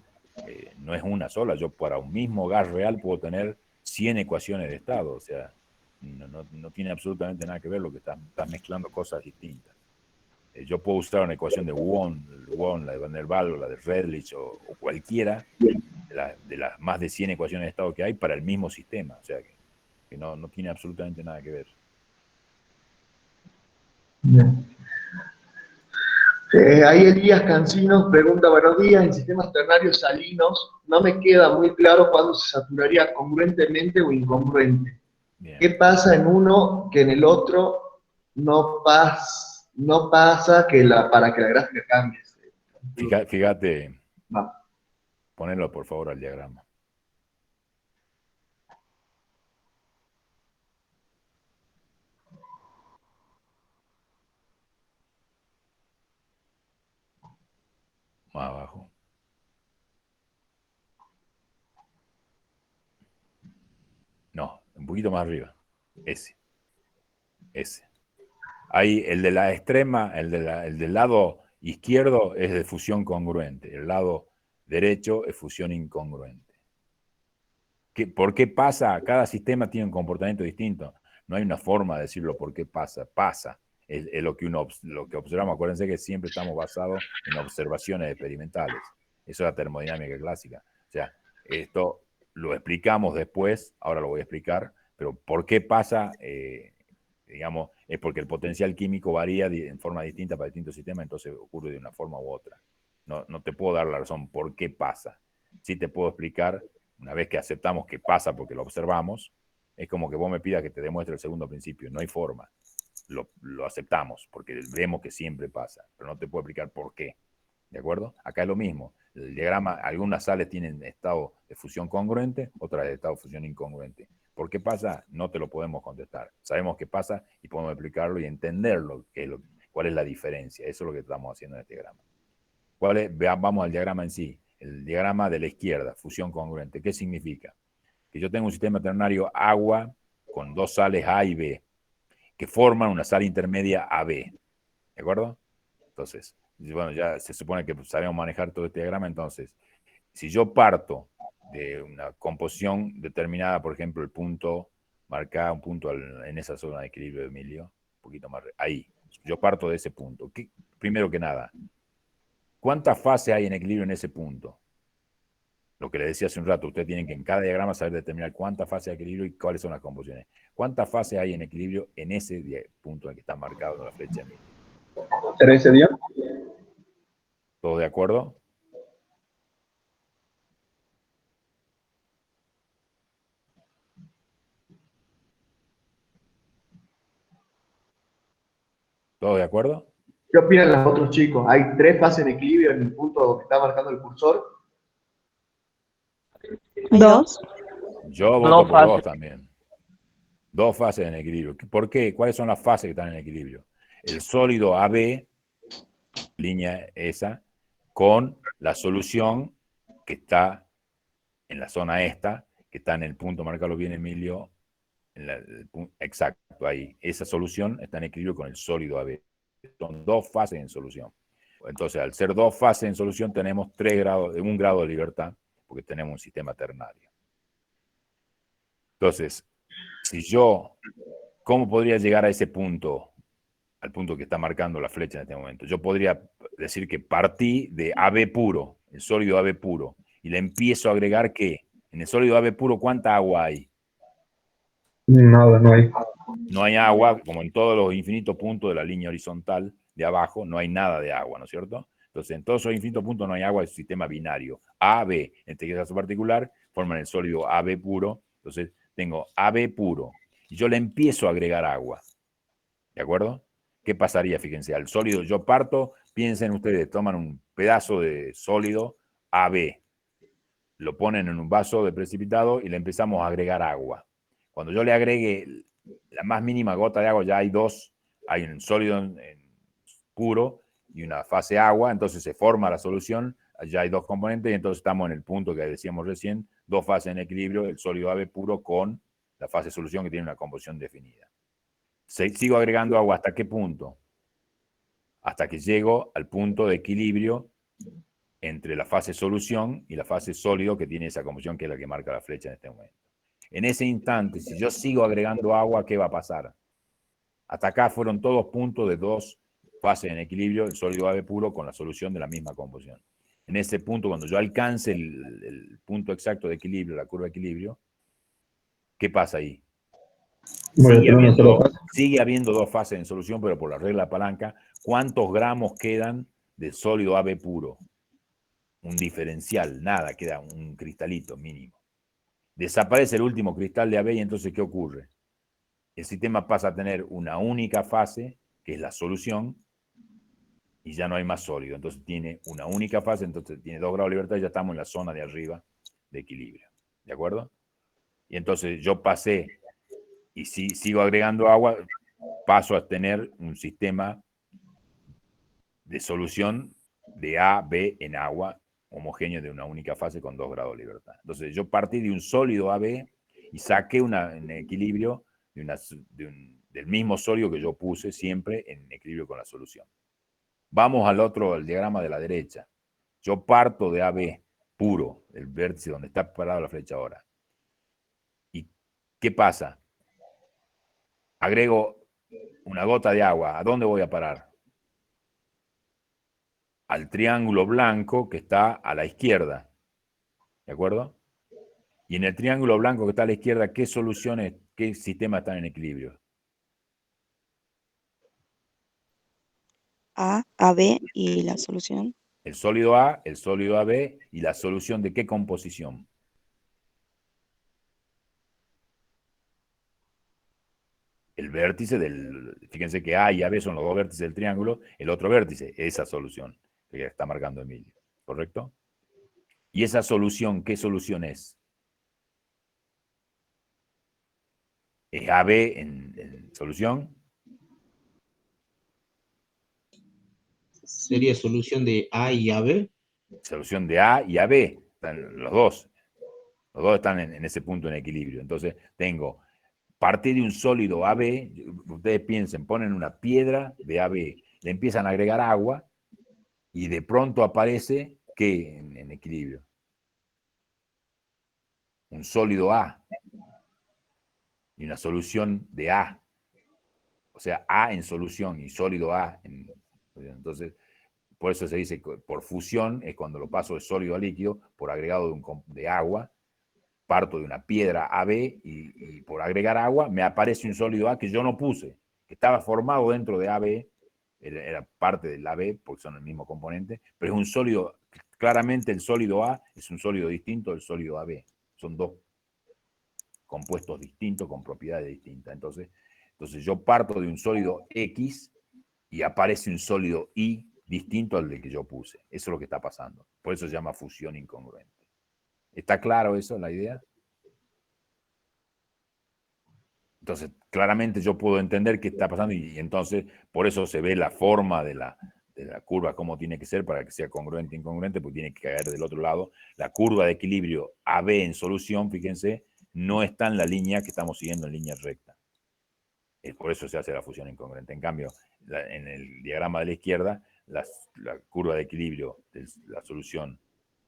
A: no es una sola. Yo para un mismo gas real puedo tener 100 ecuaciones de estado, o sea, no tiene absolutamente nada que ver lo que estás mezclando cosas distintas. Yo puedo usar una ecuación de Wong, la de Van der Waals, la de Redlich o cualquiera de las más de 100 ecuaciones de estado que hay para el mismo sistema, o sea que no tiene absolutamente nada que ver.
D: Bien. Ahí Elías Cancinos pregunta, buenos días, en sistemas ternarios salinos no me queda muy claro cuándo se saturaría congruentemente o incongruente. Bien. ¿Qué pasa en uno que en el otro no pasa para que la gráfica cambie?
A: Fíjate, ponelo por favor al diagrama. Más abajo. No, un poquito más arriba. Ese. Ahí el de la extrema, el del lado izquierdo es de fusión congruente. El lado derecho es fusión incongruente. ¿Por qué pasa? Cada sistema tiene un comportamiento distinto. No hay una forma de decirlo por qué pasa. Pasa. Es lo que observamos. Acuérdense que siempre estamos basados en observaciones experimentales. Eso es la termodinámica clásica. O sea, esto lo explicamos después, ahora lo voy a explicar, pero ¿por qué pasa? Digamos, es porque el potencial químico varía en forma distinta para distintos sistemas, entonces ocurre de una forma u otra. No te puedo dar la razón por qué pasa. Sí te puedo explicar, una vez que aceptamos que pasa porque lo observamos, es como que vos me pidas que te demuestre el segundo principio, no hay forma. Lo aceptamos porque vemos que siempre pasa, pero no te puedo explicar por qué. ¿De acuerdo? Acá es lo mismo. El diagrama, algunas sales tienen estado de fusión congruente, otras de estado de fusión incongruente. ¿Por qué pasa? No te lo podemos contestar. Sabemos qué pasa y podemos explicarlo y entenderlo, cuál es la diferencia. Eso es lo que estamos haciendo en este diagrama. Vamos al diagrama en sí. El diagrama de la izquierda, fusión congruente. ¿Qué significa? Que yo tengo un sistema ternario agua con 2 sales A y B, que forman una sal intermedia AB. ¿De acuerdo? Entonces, bueno, ya se supone que sabemos manejar todo este diagrama, entonces, si yo parto de una composición determinada, por ejemplo, el punto, marcar un punto en esa zona de equilibrio de Emilio, un poquito más, ahí, yo parto de ese punto. Primero que nada, ¿cuántas fases hay en equilibrio en ese punto? Lo que le decía hace un rato, ustedes tienen que en cada diagrama saber determinar cuántas fases hay equilibrio y cuáles son las composiciones. ¿Cuántas fases hay en equilibrio en ese punto en el que está marcado con la flecha de Emilio?
B: ¿Será ese día?
A: ¿Todos de acuerdo? ¿Todos de acuerdo?
D: ¿Qué opinan los otros chicos? ¿Hay 3 fases en equilibrio en el punto que está marcando el cursor?
J: Dos.
A: Yo voto por 2 también. 2 fases en equilibrio. ¿Por qué? ¿Cuáles son las fases que están en equilibrio? El sólido AB, línea esa, con la solución que está en la zona esta, que está en el punto, márcalo bien, Emilio, exacto, ahí. Esa solución está en equilibrio con el sólido AB. Son 2 fases en solución. Entonces, al ser 2 fases en solución, tenemos 1 grado de libertad, porque tenemos un sistema ternario. Entonces, si yo, ¿cómo podría llegar a ese punto? Al punto que está marcando la flecha en este momento. Yo podría decir que partí de AB puro, el sólido AB puro, y le empiezo a agregar que en el sólido AB puro, ¿cuánta agua hay?
B: Nada, no hay.
A: No hay agua, como en todos los infinitos puntos de la línea horizontal de abajo, no hay nada de agua, ¿no es cierto? Entonces, en todos esos infinitos puntos no hay agua, es un sistema binario. AB, en este caso particular, forman el sólido AB puro. Entonces, tengo AB puro, y yo le empiezo a agregar agua. ¿De acuerdo? ¿Qué pasaría? Fíjense, al sólido yo parto, piensen ustedes, toman un pedazo de sólido AB, lo ponen en un vaso de precipitado y le empezamos a agregar agua. Cuando yo le agregue la más mínima gota de agua, ya hay 2, hay un sólido puro y una fase agua, entonces se forma la solución, ya hay 2 componentes y entonces estamos en el punto que decíamos recién, 2 fases en equilibrio, el sólido AB puro con la fase solución que tiene una composición definida. Sigo agregando agua, ¿hasta qué punto? Hasta que llego al punto de equilibrio entre la fase solución y la fase sólido que tiene esa composición que es la que marca la flecha en este momento. En ese instante, si yo sigo agregando agua, ¿qué va a pasar? Hasta acá fueron todos puntos de 2 fases en equilibrio, el sólido AB puro con la solución de la misma composición. En ese punto, cuando yo alcance el punto exacto de equilibrio, la curva de equilibrio, ¿qué pasa ahí? Sigue habiendo 2 fases en solución, pero por la regla de palanca, ¿cuántos gramos quedan de sólido AB puro? Un diferencial, nada, queda un cristalito mínimo. Desaparece el último cristal de AB y entonces, ¿qué ocurre? El sistema pasa a tener una única fase, que es la solución, y ya no hay más sólido. Entonces tiene una única fase, entonces tiene 2 grados de libertad y ya estamos en la zona de arriba de equilibrio. ¿De acuerdo? Y entonces yo pasé, y si sigo agregando agua, paso a tener un sistema de solución de A, B en agua, homogéneo de una única fase con 2 grados de libertad. Entonces yo partí de un sólido AB y saqué un equilibrio del mismo sólido que yo puse siempre en equilibrio con la solución. Vamos al diagrama de la derecha. Yo parto de AB puro, el vértice donde está parada la flecha ahora. ¿Y qué pasa? Agrego una gota de agua. ¿A dónde voy a parar? Al triángulo blanco que está a la izquierda. ¿De acuerdo? Y en el triángulo blanco que está a la izquierda, ¿qué soluciones, qué sistemas están en equilibrio?
J: A, AB y la solución.
A: El sólido A, el sólido AB y la solución de qué composición. El vértice fíjense que A y AB son los 2 vértices del triángulo, el otro vértice, esa solución que está marcando Emilio, ¿correcto? ¿Y esa solución, qué solución es? ¿Es AB en solución?
F: ¿Sería solución de A y AB?
A: Solución de A y AB, están los dos. Los dos están en ese punto en equilibrio. Entonces tengo, partí de un sólido AB, ustedes piensen, ponen una piedra de AB, le empiezan a agregar agua, y de pronto aparece, ¿qué en equilibrio? Un sólido A y una solución de A. O sea, A en solución y sólido A. Entonces, por eso se dice que por fusión es cuando lo paso de sólido a líquido, por agregado de agua, parto de una piedra AB y por agregar agua me aparece un sólido A que yo no puse, que estaba formado dentro de AB, era parte del AB porque son el mismo componente, pero es un sólido, claramente el sólido A es un sólido distinto del sólido AB. Son dos compuestos distintos con propiedades distintas. Entonces yo parto de un sólido X y aparece un sólido Y distinto al del que yo puse. Eso es lo que está pasando. Por eso se llama fusión incongruente. ¿Está claro eso, la idea? Entonces, claramente yo puedo entender qué está pasando y entonces por eso se ve la forma de la curva, cómo tiene que ser para que sea congruente e incongruente, porque tiene que caer del otro lado. La curva de equilibrio AB en solución, fíjense, no está en la línea que estamos siguiendo en línea recta. Por eso se hace la fusión incongruente. En cambio, en el diagrama de la izquierda, la curva de equilibrio de la solución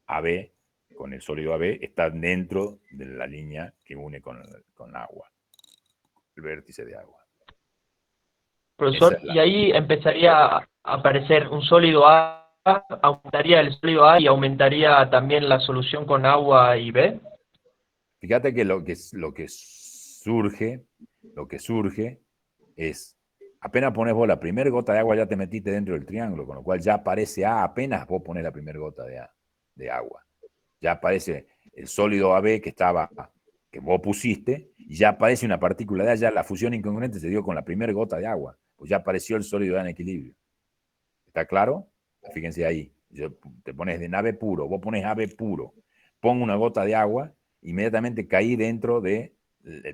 A: AB con el sólido AB está dentro de la línea que une con agua, el vértice de agua.
H: Profesor, y ahí empezaría a aparecer un sólido A, aumentaría el sólido A y aumentaría también la solución con agua y B.
A: Fíjate que lo que surge es, apenas pones vos la primera gota de agua, ya te metiste dentro del triángulo, con lo cual ya aparece A apenas vos pones la primera gota de agua. Ya aparece el sólido AB que vos pusiste, y ya aparece una partícula de A, ya la fusión incongruente se dio con la primera gota de agua, pues ya apareció el sólido A en equilibrio. ¿Está claro? Fíjense ahí, te pones de AB puro, vos pones AB puro, pongo una gota de agua, inmediatamente caí dentro del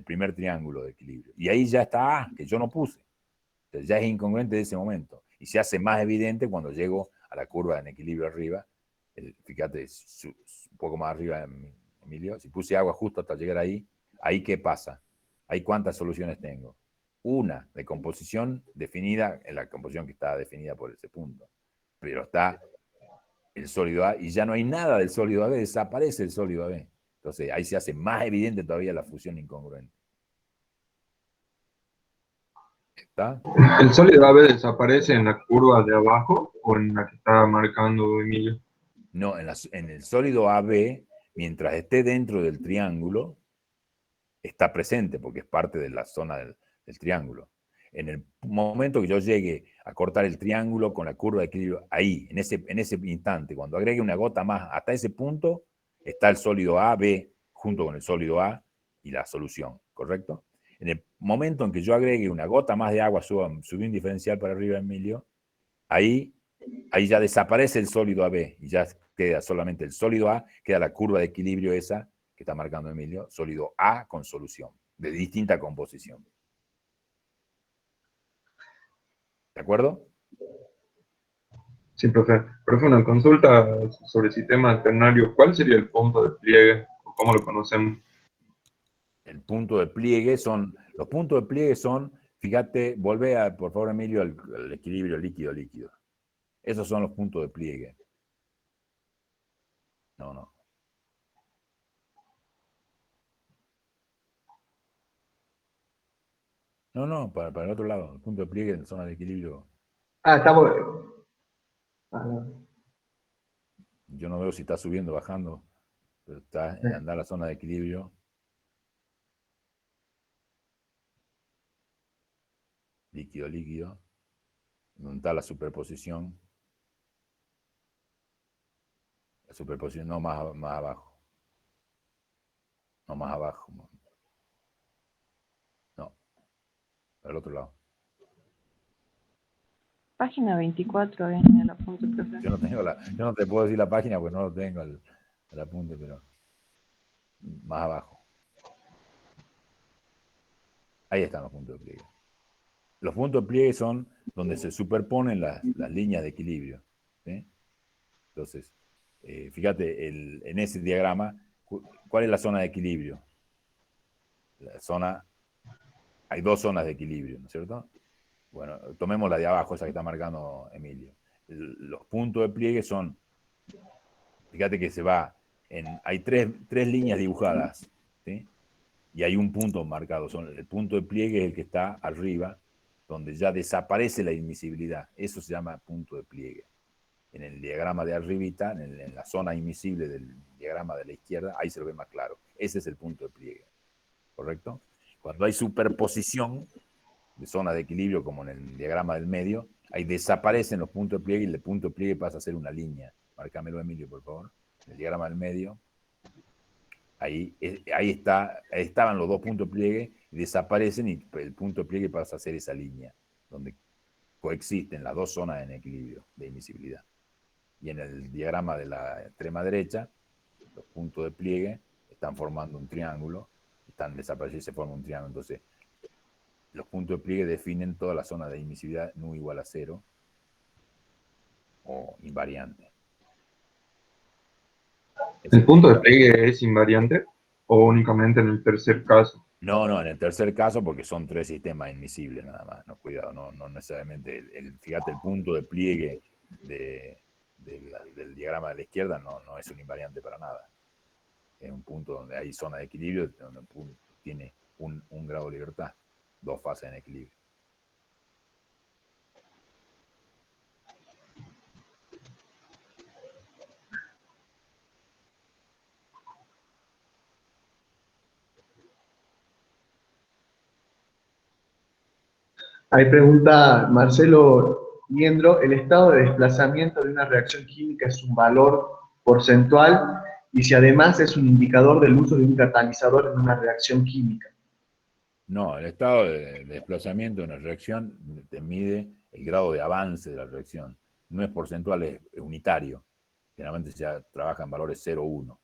A: primer triángulo de equilibrio. Y ahí ya está A, que yo no puse. Entonces ya es incongruente de ese momento. Y se hace más evidente cuando llego a la curva en equilibrio arriba. Fíjate, un poco más arriba, Emilio, si puse agua justo hasta llegar ahí, ¿ahí qué pasa? ¿Ahí cuántas soluciones tengo? Una de composición definida, en la composición que está definida por ese punto. Pero está el sólido A y ya no hay nada del sólido AB, desaparece el sólido AB. Entonces ahí se hace más evidente todavía la fusión incongruente. ¿Está?
B: ¿El sólido AB desaparece en la curva de abajo o en la que está marcando Emilio?
A: No, en el sólido AB, mientras esté dentro del triángulo, está presente porque es parte de la zona del triángulo. En el momento que yo llegue a cortar el triángulo con la curva de equilibrio, ahí, en ese instante, cuando agregue una gota más hasta ese punto, está el sólido AB junto con el sólido A y la solución, ¿correcto? En el momento en que yo agregue una gota más de agua, subí un diferencial para arriba, Emilio, ahí ya desaparece el sólido AB y ya queda solamente el sólido A, queda la curva de equilibrio esa que está marcando Emilio, sólido A con solución, de distinta composición. ¿De acuerdo?
B: Sí, profe. Profe, una consulta sobre el sistema alternario. ¿Cuál sería el punto de pliegue? ¿Cómo lo conocemos?
A: El punto de pliegue los puntos de pliegue son, fíjate, volvé por favor, Emilio, al equilibrio líquido-líquido. Esos son los puntos de pliegue. No. No, para el otro lado. El punto de pliegue en zona de equilibrio.
D: Estamos.
A: Yo no veo si está subiendo o bajando, pero está en andar la zona de equilibrio. Líquido-líquido. Donde está la superposición. La superposición, no más abajo. No más abajo. No. Para el otro lado.
K: Página 24 en el apunte, profe.
A: Yo no te puedo decir la página porque no lo tengo el apunte, pero más abajo. Ahí están los puntos de pliegue. Los puntos de pliegue son donde se superponen las líneas de equilibrio. ¿Sí? Entonces, fíjate, en ese diagrama, ¿cuál es la zona de equilibrio? Hay dos zonas de equilibrio, ¿no es cierto? Bueno, tomemos la de abajo, esa que está marcando Emilio. los puntos de pliegue son, fíjate que hay tres líneas dibujadas, ¿sí? Y hay un punto marcado. El punto de pliegue es el que está arriba, donde ya desaparece la inmisibilidad. Eso se llama punto de pliegue. En el diagrama de arribita, en la zona invisible del diagrama de la izquierda, ahí se lo ve más claro. Ese es el punto de pliegue, ¿correcto? Cuando hay superposición de zonas de equilibrio, como en el diagrama del medio, ahí desaparecen los puntos de pliegue y el punto de pliegue pasa a ser una línea. Márcamelo, Emilio, por favor. El diagrama del medio. Ahí estaban los dos puntos de pliegue, y desaparecen y el punto de pliegue pasa a ser esa línea, donde coexisten las dos zonas en equilibrio de invisibilidad. Y en el diagrama de la extrema derecha, los puntos de pliegue están formando un triángulo, están desapareciendo y se forma un triángulo. Entonces, los puntos de pliegue definen toda la zona de invisibilidad nu igual a 0 o invariante.
B: ¿El punto de pliegue es invariante o únicamente en el tercer caso?
A: No, en el tercer caso, porque son 3 sistemas invisibles nada más. No, cuidado, no necesariamente. Fíjate, el punto de pliegue del diagrama de la izquierda no es un invariante para nada. Es un punto donde hay zona de equilibrio, donde el punto tiene un grado de libertad, 2 fases en equilibrio.
D: Ahí pregunta Marcelo Niendro, ¿el estado de desplazamiento de una reacción química es un valor porcentual y si además es un indicador del uso de un catalizador en una reacción química?
A: No, el estado de desplazamiento de una reacción te mide el grado de avance de la reacción. No es porcentual, es unitario. Generalmente se trabaja en valores 0, 1.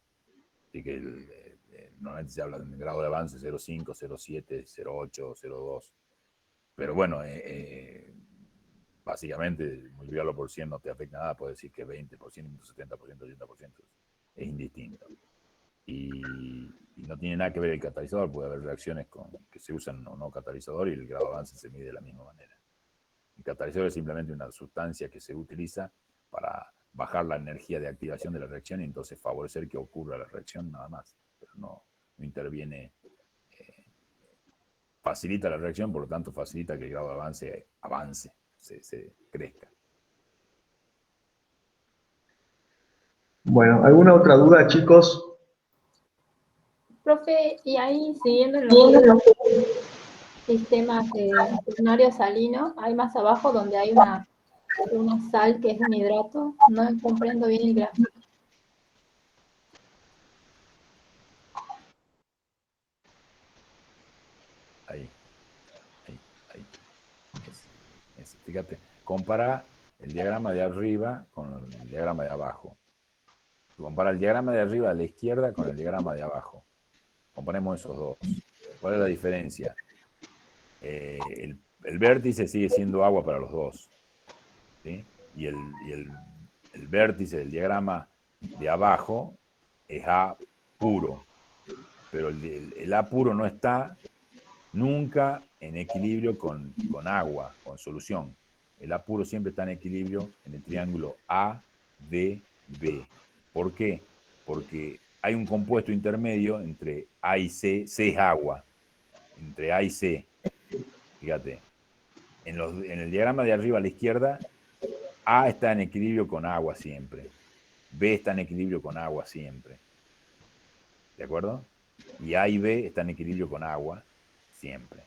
A: Así que normalmente se habla de un grado de avance 0,5, 0,7, 0,8, 0,2. Pero bueno, básicamente multiplicarlo por 100 no te afecta nada. Puedes decir que 20%, 70%, 80% es indistinto. Y no tiene nada que ver el catalizador. Puede haber reacciones que se usan o no catalizador y el grado de avance se mide de la misma manera. El catalizador es simplemente una sustancia que se utiliza para bajar la energía de activación de la reacción y entonces favorecer que ocurra la reacción nada más. Pero no interviene, facilita la reacción, por lo tanto facilita que el grado de avance, se crezca.
D: Bueno, ¿alguna otra duda, chicos?
L: Profe, y ahí siguiendo los sistemas de ternario salino, hay más abajo donde hay una sal que es un hidrato. No comprendo bien el gráfico.
A: Ahí. Fíjate, compara el diagrama de arriba con el diagrama de abajo. Compara el diagrama de arriba a la izquierda con el diagrama de abajo. Comparemos esos dos. ¿Cuál es la diferencia? El vértice sigue siendo agua para los dos, ¿sí? Y el vértice del diagrama de abajo es A puro. Pero el A puro no está nunca en equilibrio con agua, con solución. El A puro siempre está en equilibrio en el triángulo A, D, B. ¿Por qué? Porque hay un compuesto intermedio entre A y C. C es agua. Entre A y C. Fíjate. En el diagrama de arriba a la izquierda, A está en equilibrio con agua siempre. B está en equilibrio con agua siempre. ¿De acuerdo? Y A y B están en equilibrio con agua siempre.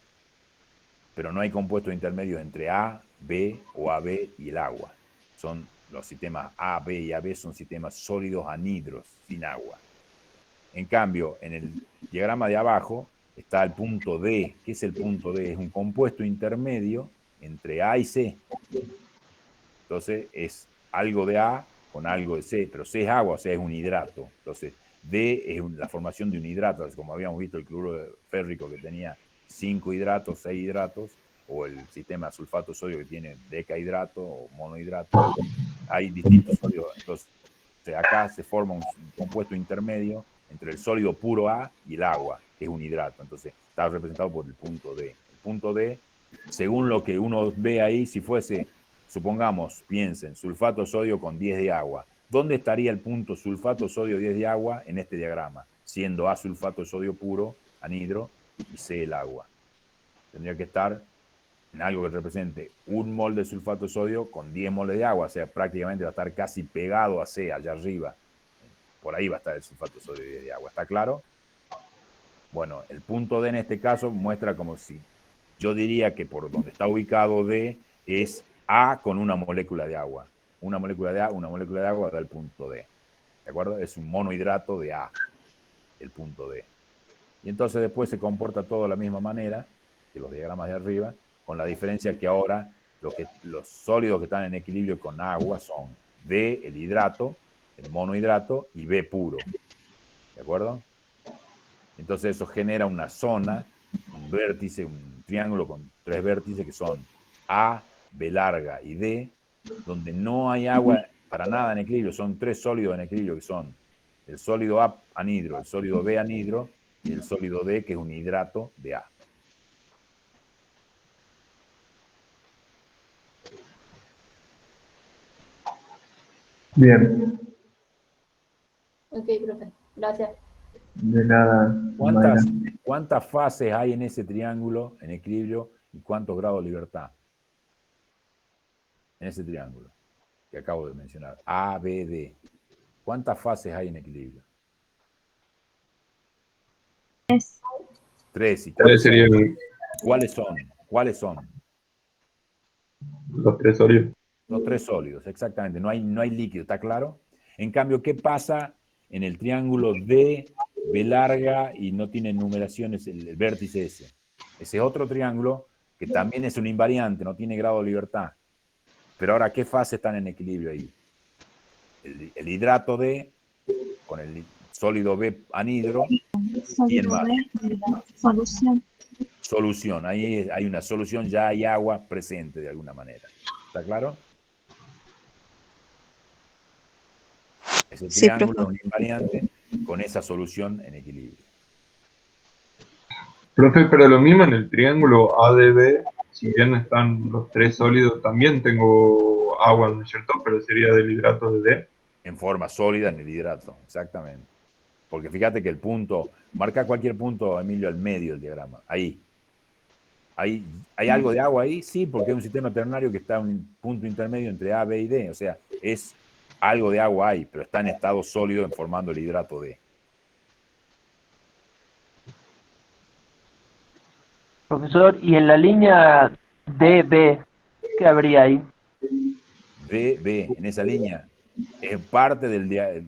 A: Pero no hay compuestos intermedios entre A, B o AB y el agua. Son los sistemas A, B y AB son sistemas sólidos anhidros, sin agua. En cambio, en el diagrama de abajo está el punto D. ¿Qué es el punto D? Es un compuesto intermedio entre A y C. Entonces es algo de A con algo de C, pero C es agua, o sea, es un hidrato. Entonces D es la formación de un hidrato, como habíamos visto el cloruro férrico que tenía 5 hidratos, 6 hidratos, o el sistema sulfato sodio que tiene decahidrato o monohidrato. Hay distintos sólidos. Entonces acá se forma un compuesto intermedio entre el sólido puro A y el agua, que es un hidrato. Entonces está representado por el punto D. El punto D, según lo que uno ve ahí, si fuese supongamos, piensen, sulfato de sodio con 10 de agua. ¿Dónde estaría el punto sulfato de sodio 10 de agua en este diagrama? Siendo A sulfato de sodio puro, anhidro, y C el agua. Tendría que estar en algo que represente 1 mol de sulfato de sodio con 10 moles de agua, o sea, prácticamente va a estar casi pegado a C, allá arriba. Por ahí va a estar el sulfato de sodio 10 de agua, ¿está claro? Bueno, el punto D en este caso muestra como si, yo diría que por donde está ubicado D es A con una molécula de agua. Una molécula de agua da el punto D. ¿De acuerdo? Es un monohidrato de A, el punto D. Y entonces después se comporta todo de la misma manera que los diagramas de arriba, con la diferencia que ahora los sólidos que están en equilibrio con agua son D, el hidrato, el monohidrato, y B puro. ¿De acuerdo? Entonces eso genera una zona, un vértice, un triángulo con 3 vértices que son A, B larga y D, donde no hay agua para nada en equilibrio. Son 3 sólidos en equilibrio que son el sólido A anhidro, el sólido B anhidro y el sólido D, que es un hidrato de A.
D: Bien,
L: Ok, profe. Gracias.
D: de nada.
A: ¿Cuántas fases hay en ese triángulo en equilibrio y cuántos grados de libertad? En ese triángulo que acabo de mencionar, A, B, D. ¿Cuántas fases hay en equilibrio? 3. ¿Y cuáles son? ¿Cuáles son?
B: Los 3 sólidos.
A: Los 3 sólidos, exactamente. No hay líquido, ¿está claro? En cambio, ¿qué pasa en el triángulo D, B larga y no tiene numeraciones el vértice ese? Ese es otro triángulo que también es un invariante, no tiene grado de libertad. Pero ahora, ¿qué fases están en equilibrio ahí? El hidrato D con el sólido B anhidro. ¿Quién más?
E: Solución.
A: Solución. Ahí hay una solución, ya hay agua presente de alguna manera. ¿Está claro? Ese triángulo es un invariante con esa solución en equilibrio.
B: Profe, pero lo mismo en el triángulo ADB, si bien están los 3 sólidos, también tengo agua, ¿no es cierto? Pero sería del hidrato de D.
A: En forma sólida en el hidrato, exactamente. Porque fíjate que el punto, marca cualquier punto, Emilio, al medio del diagrama, ahí. ¿Hay algo de agua ahí? Sí, porque es un sistema ternario que está en un punto intermedio entre A, B y D. O sea, es algo de agua ahí, pero está en estado sólido formando el hidrato D.
H: Profesor, y en la línea DB, ¿qué habría ahí?
A: DB, en esa línea, es parte del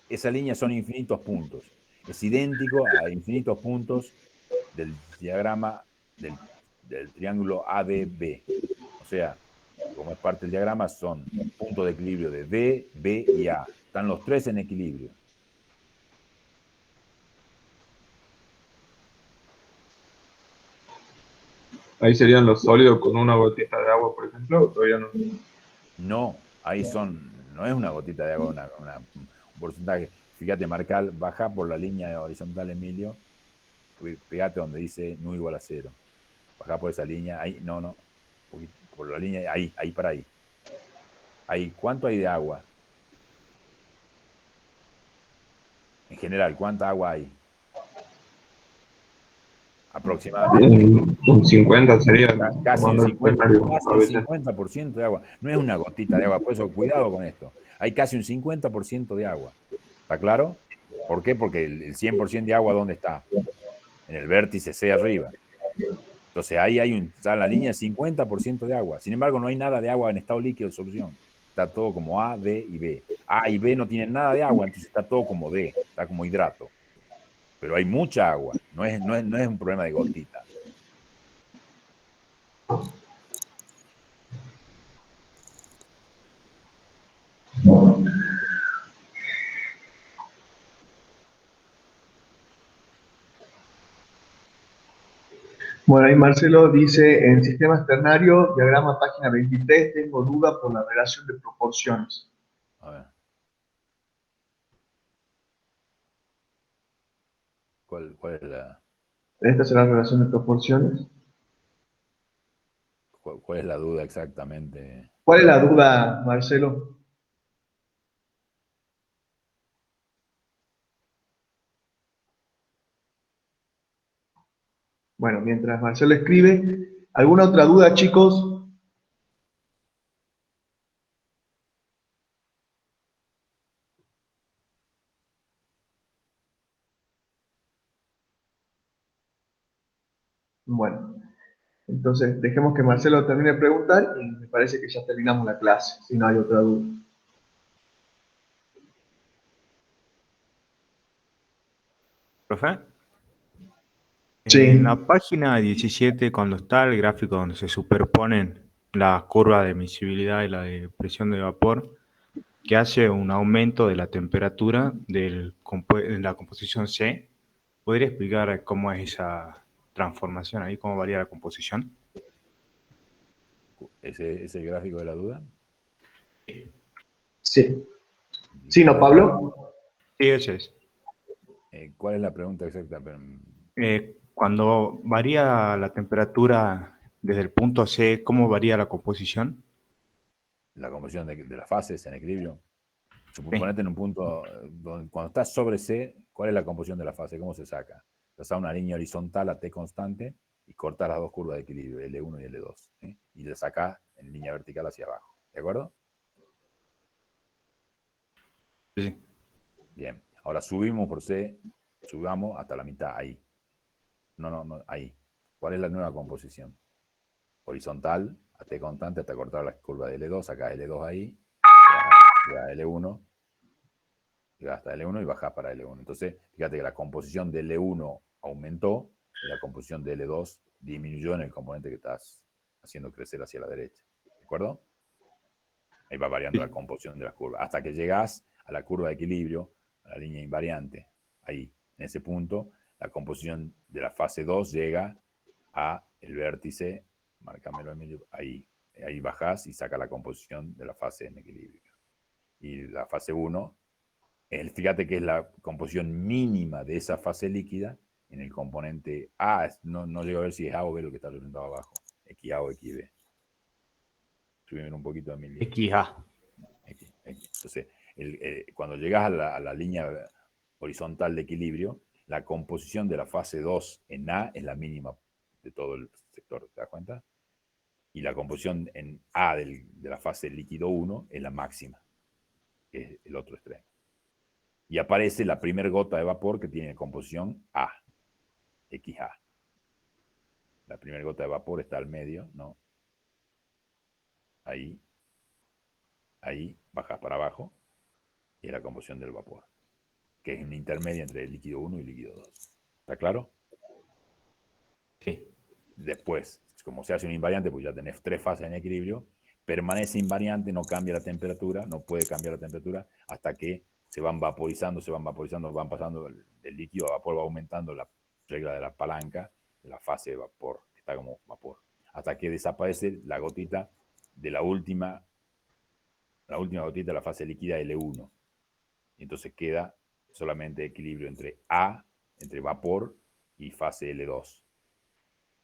A: esa línea son infinitos puntos. Es idéntico a infinitos puntos del diagrama del triángulo ADB. O sea, como es parte del diagrama, son puntos de equilibrio de D, B y A. Están los 3 en equilibrio.
B: Ahí serían los sólidos con una gotita de agua, por ejemplo, ¿o todavía no?
A: No, ahí no es una gotita de agua, un porcentaje. Fíjate, baja por la línea horizontal, Emilio, pegate donde dice nu igual a 0. Baja por esa línea, ahí, no, por la línea, ahí para ahí. Ahí, ¿cuánto hay de agua? En general, ¿cuánta agua hay? Aproximadamente.
B: Un 50 sería.
A: Casi un 50% de agua. No es una gotita de agua, por eso cuidado con esto. Hay casi un 50% de agua. ¿Está claro? ¿Por qué? Porque el 100% de agua, ¿dónde está? En el vértice C arriba. Entonces ahí está en la línea 50% de agua. Sin embargo, no hay nada de agua en estado líquido de solución. Está todo como A, D y B. A y B no tienen nada de agua, entonces está todo como D, está como hidrato. Pero hay mucha agua, no es un problema de gotita.
D: Bueno, ahí Marcelo dice, en sistemas ternarios, diagrama página 23, tengo duda por la relación de proporciones.
A: A ver. ¿Cuál es la...?
D: ¿Esta será la relación de proporciones?
A: ¿Cuál es la duda exactamente?
D: ¿Cuál es la duda, Marcelo? Bueno, mientras Marcelo escribe, ¿alguna otra duda, chicos? Bueno, entonces dejemos que Marcelo termine de preguntar y me parece que ya terminamos la clase, si no hay otra duda.
M: ¿Profe?
D: Sí.
M: En la página 17, cuando está el gráfico donde se superponen la curva de emisibilidad y la de presión de vapor, que hace un aumento de la temperatura de la composición C, ¿podría explicar cómo es esa transformación ahí, cómo varía la composición?
A: ¿Ese es el gráfico de la duda?
D: Sí. ¿Sí, no, Pablo?
M: Sí, ese es.
A: ¿Cuál es la pregunta exacta?
M: Cuando varía la temperatura desde el punto C, ¿cómo varía la composición?
A: La composición de las fases en equilibrio. Ponete en un punto donde cuando estás sobre C, ¿cuál es la composición de la fase? ¿Cómo se saca? Trazás una línea horizontal a T constante y cortás las dos curvas de equilibrio, L1 y L2. ¿Sí? Y le sacás en línea vertical hacia abajo. ¿De acuerdo?
M: Sí.
A: Bien. Ahora subimos por C, subamos hasta la mitad, ahí. No, ahí. ¿Cuál es la nueva composición? Horizontal, a T constante hasta cortar la curva de L2, sacás L2 ahí, llegás a L1, llegás hasta L1 y bajás para L1. Entonces, fíjate que la composición de L1 aumentó y la composición de L2 disminuyó en el componente que estás haciendo crecer hacia la derecha. ¿De acuerdo? Ahí va variando la composición de las curvas. Hasta que llegás a la curva de equilibrio, a la línea invariante. Ahí, en ese punto, la composición de la fase 2 llega a el vértice, márcamelo Emilio, ahí. Ahí bajás y saca la composición de la fase en equilibrio. Y la fase 1, fíjate que es la composición mínima de esa fase líquida en el componente A. No llego a ver si es A o B lo que está representado abajo. XA o XB. Subimos un poquito, Emilio.
M: XA.
A: Entonces, cuando llegas a la línea horizontal de equilibrio, la composición de la fase 2 en A es la mínima de todo el sector, ¿te das cuenta? Y la composición en A de la fase líquido 1 es la máxima, que es el otro extremo. Y aparece la primera gota de vapor que tiene composición A, XA. La primera gota de vapor está al medio, ¿no? Ahí, bajas para abajo, y es la composición del vapor, que es una intermedia entre el líquido 1 y el líquido 2. ¿Está claro?
M: Sí.
A: Después, como se hace un invariante, pues ya tenés 3 fases en equilibrio, permanece invariante, no cambia la temperatura, no puede cambiar la temperatura hasta que se van vaporizando, van pasando del líquido a vapor, va aumentando la regla de la palanca, la fase de vapor, que está como vapor, hasta que desaparece la gotita de la última gotita de la fase líquida L1. Y entonces queda solamente equilibrio entre A, entre vapor y fase L2.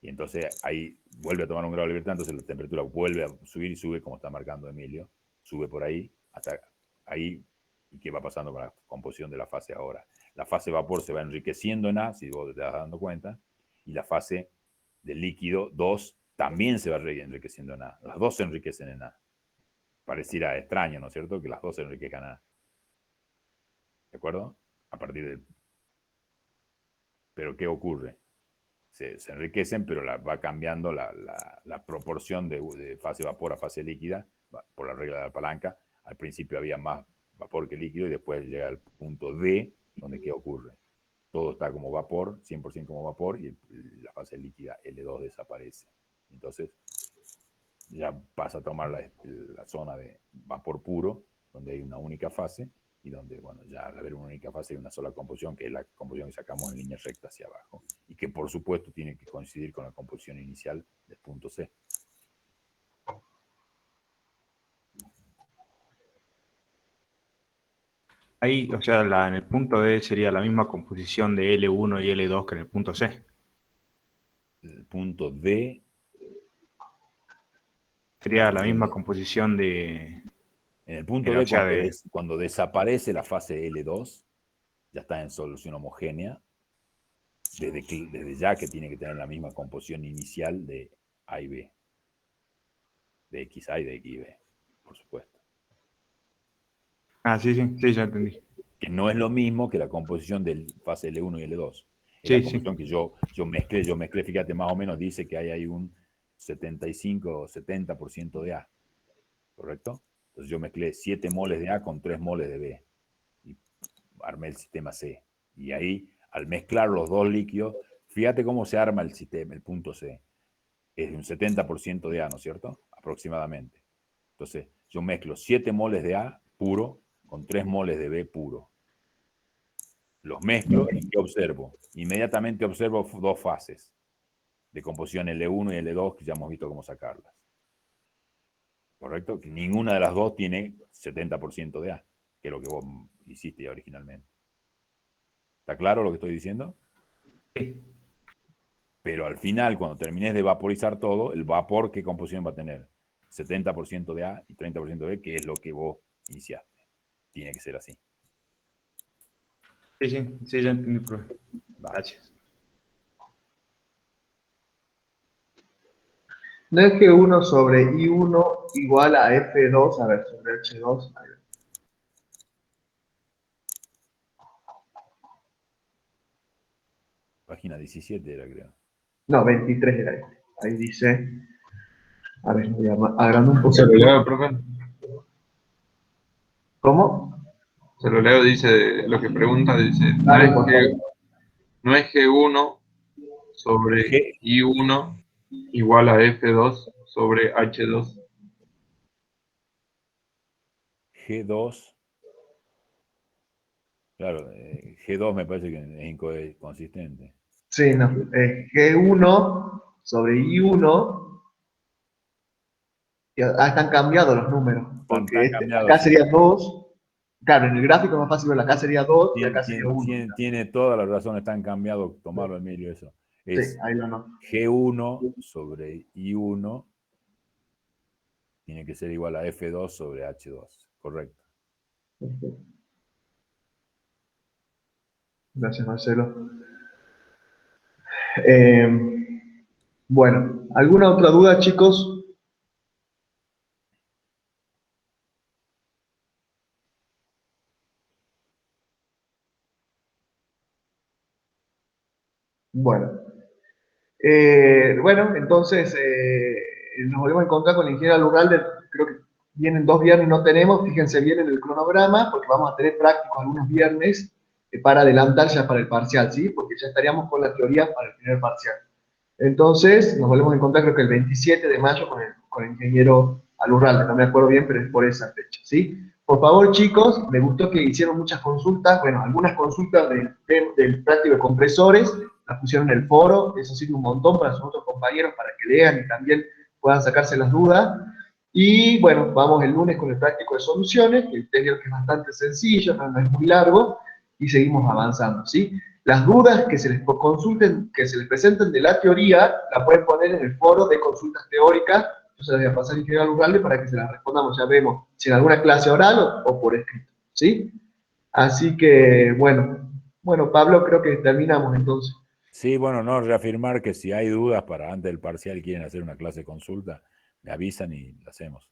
A: Y entonces ahí vuelve a tomar un grado de libertad, entonces la temperatura vuelve a subir y sube, como está marcando Emilio, sube por ahí, hasta ahí. ¿Y qué va pasando con la composición de la fase ahora? La fase vapor se va enriqueciendo en A, si vos te vas dando cuenta, y la fase de líquido 2 también se va enriqueciendo en A. Las dos se enriquecen en A. Pareciera extraño, ¿no es cierto?, que las dos se enriquezcan en A. ¿De acuerdo? A partir de... ¿Pero qué ocurre? Se enriquecen, pero va cambiando la proporción de fase vapor a fase líquida por la regla de la palanca. Al principio había más vapor que líquido y después llega al punto D, donde ¿qué ocurre? Todo está como vapor, 100% como vapor, y la fase líquida L2 desaparece. Entonces ya pasa a tomar la zona de vapor puro, donde hay una única fase, y donde, bueno, ya al haber una única fase hay una sola composición, que es la composición que sacamos en línea recta hacia abajo, y que por supuesto tiene que coincidir con la composición inicial del punto C.
M: Ahí, o sea, en el punto D sería la misma composición de L1 y L2 que en el punto C.
A: El punto D
M: Sería la misma composición de...
A: En el punto
M: Pero,
A: B,
M: o sea, de-
A: cuando desaparece la fase L2, ya está en solución homogénea, desde ya que tiene que tener la misma composición inicial de A y B, de XA y de XB, por supuesto.
M: Ah, sí, ya entendí.
A: Que no es lo mismo que la composición de fase L1 y L2. Es
M: Sí,
A: la
M: sí.
A: composición que yo mezclé, fíjate, más o menos dice que hay ahí un 75 o 70% de A, ¿correcto? Entonces yo mezclé 7 moles de A con 3 moles de B y armé el sistema C. Y ahí, al mezclar los dos líquidos, fíjate cómo se arma el sistema, el punto C. Es de un 70% de A, ¿no es cierto? Aproximadamente. Entonces, yo mezclo 7 moles de A puro con 3 moles de B puro. Los mezclo y ¿qué observo? Inmediatamente observo dos fases de composición L1 y L2 que ya hemos visto cómo sacarlas. ¿Correcto? Que ninguna de las dos tiene 70% de A, que es lo que vos hiciste originalmente. ¿Está claro lo que estoy diciendo?
M: Sí.
A: Pero al final, cuando termines de vaporizar todo, el vapor, ¿qué composición va a tener? 70% de A y 30% de B, que es lo que vos iniciaste. Tiene que ser así.
M: Sí, ya entendí, profe. Gracias.
D: No es que 1 sobre I1 igual a F2, a ver, sobre H2. A ver.
A: Página 17 era, creo.
D: No, 23 era este. Ahí dice, a ver, voy a agrandar un poco.
B: ¿Se lo leo, profe?
D: ¿Cómo?
B: Se lo leo, dice, lo que pregunta, dice,
D: Dale, por favor.
B: no es G1 sobre I1 igual a F2 sobre H2.
A: G2. Claro, G2 me parece que es inconsistente.
D: Sí, no, G1 sobre I1, están cambiados los números, porque acá sería 2, claro, en el gráfico es más fácil ver, acá sería 2 y acá sería 1.
A: Tiene toda la razón, están cambiados, tomarlo Emilio eso. Es
D: Sí, ahí lo noto.
A: G1 sobre I1 tiene que ser igual a F2 sobre H2, correcto.
D: Perfecto. Gracias, Marcelo. Bueno, ¿alguna otra duda, chicos? Bueno, entonces nos volvemos a encontrar con la ingeniera Lurralde. Creo que vienen 2 viernes, no tenemos, fíjense bien en el cronograma, porque vamos a tener prácticos algunos viernes para adelantar ya para el parcial, ¿sí? Porque ya estaríamos con la teoría para el primer parcial. Entonces, nos volvemos a encontrar creo que el 27 de mayo con el ingeniero Alurralde, no me acuerdo bien, pero es por esa fecha, ¿sí? Por favor, chicos, me gustó que hicieron muchas consultas, bueno, algunas consultas del práctico de compresores, las pusieron en el foro, eso sirve un montón para sus otros compañeros, para que lean y también puedan sacarse las dudas. Y bueno, vamos el lunes con el práctico de soluciones, que creo que es bastante sencillo, no es muy largo, y seguimos avanzando, ¿sí? Las dudas que se les consulten, que se les presenten de la teoría, la pueden poner en el foro de consultas teóricas. Yo se las voy a pasar al ingeniero Lurralde para que se las respondamos, ya vemos, si en alguna clase oral o por escrito, ¿sí? Así que, bueno, Pablo, creo que terminamos entonces.
A: Sí, bueno, no, reafirmar que si hay dudas para antes del parcial y quieren hacer una clase de consulta, me avisan y la hacemos.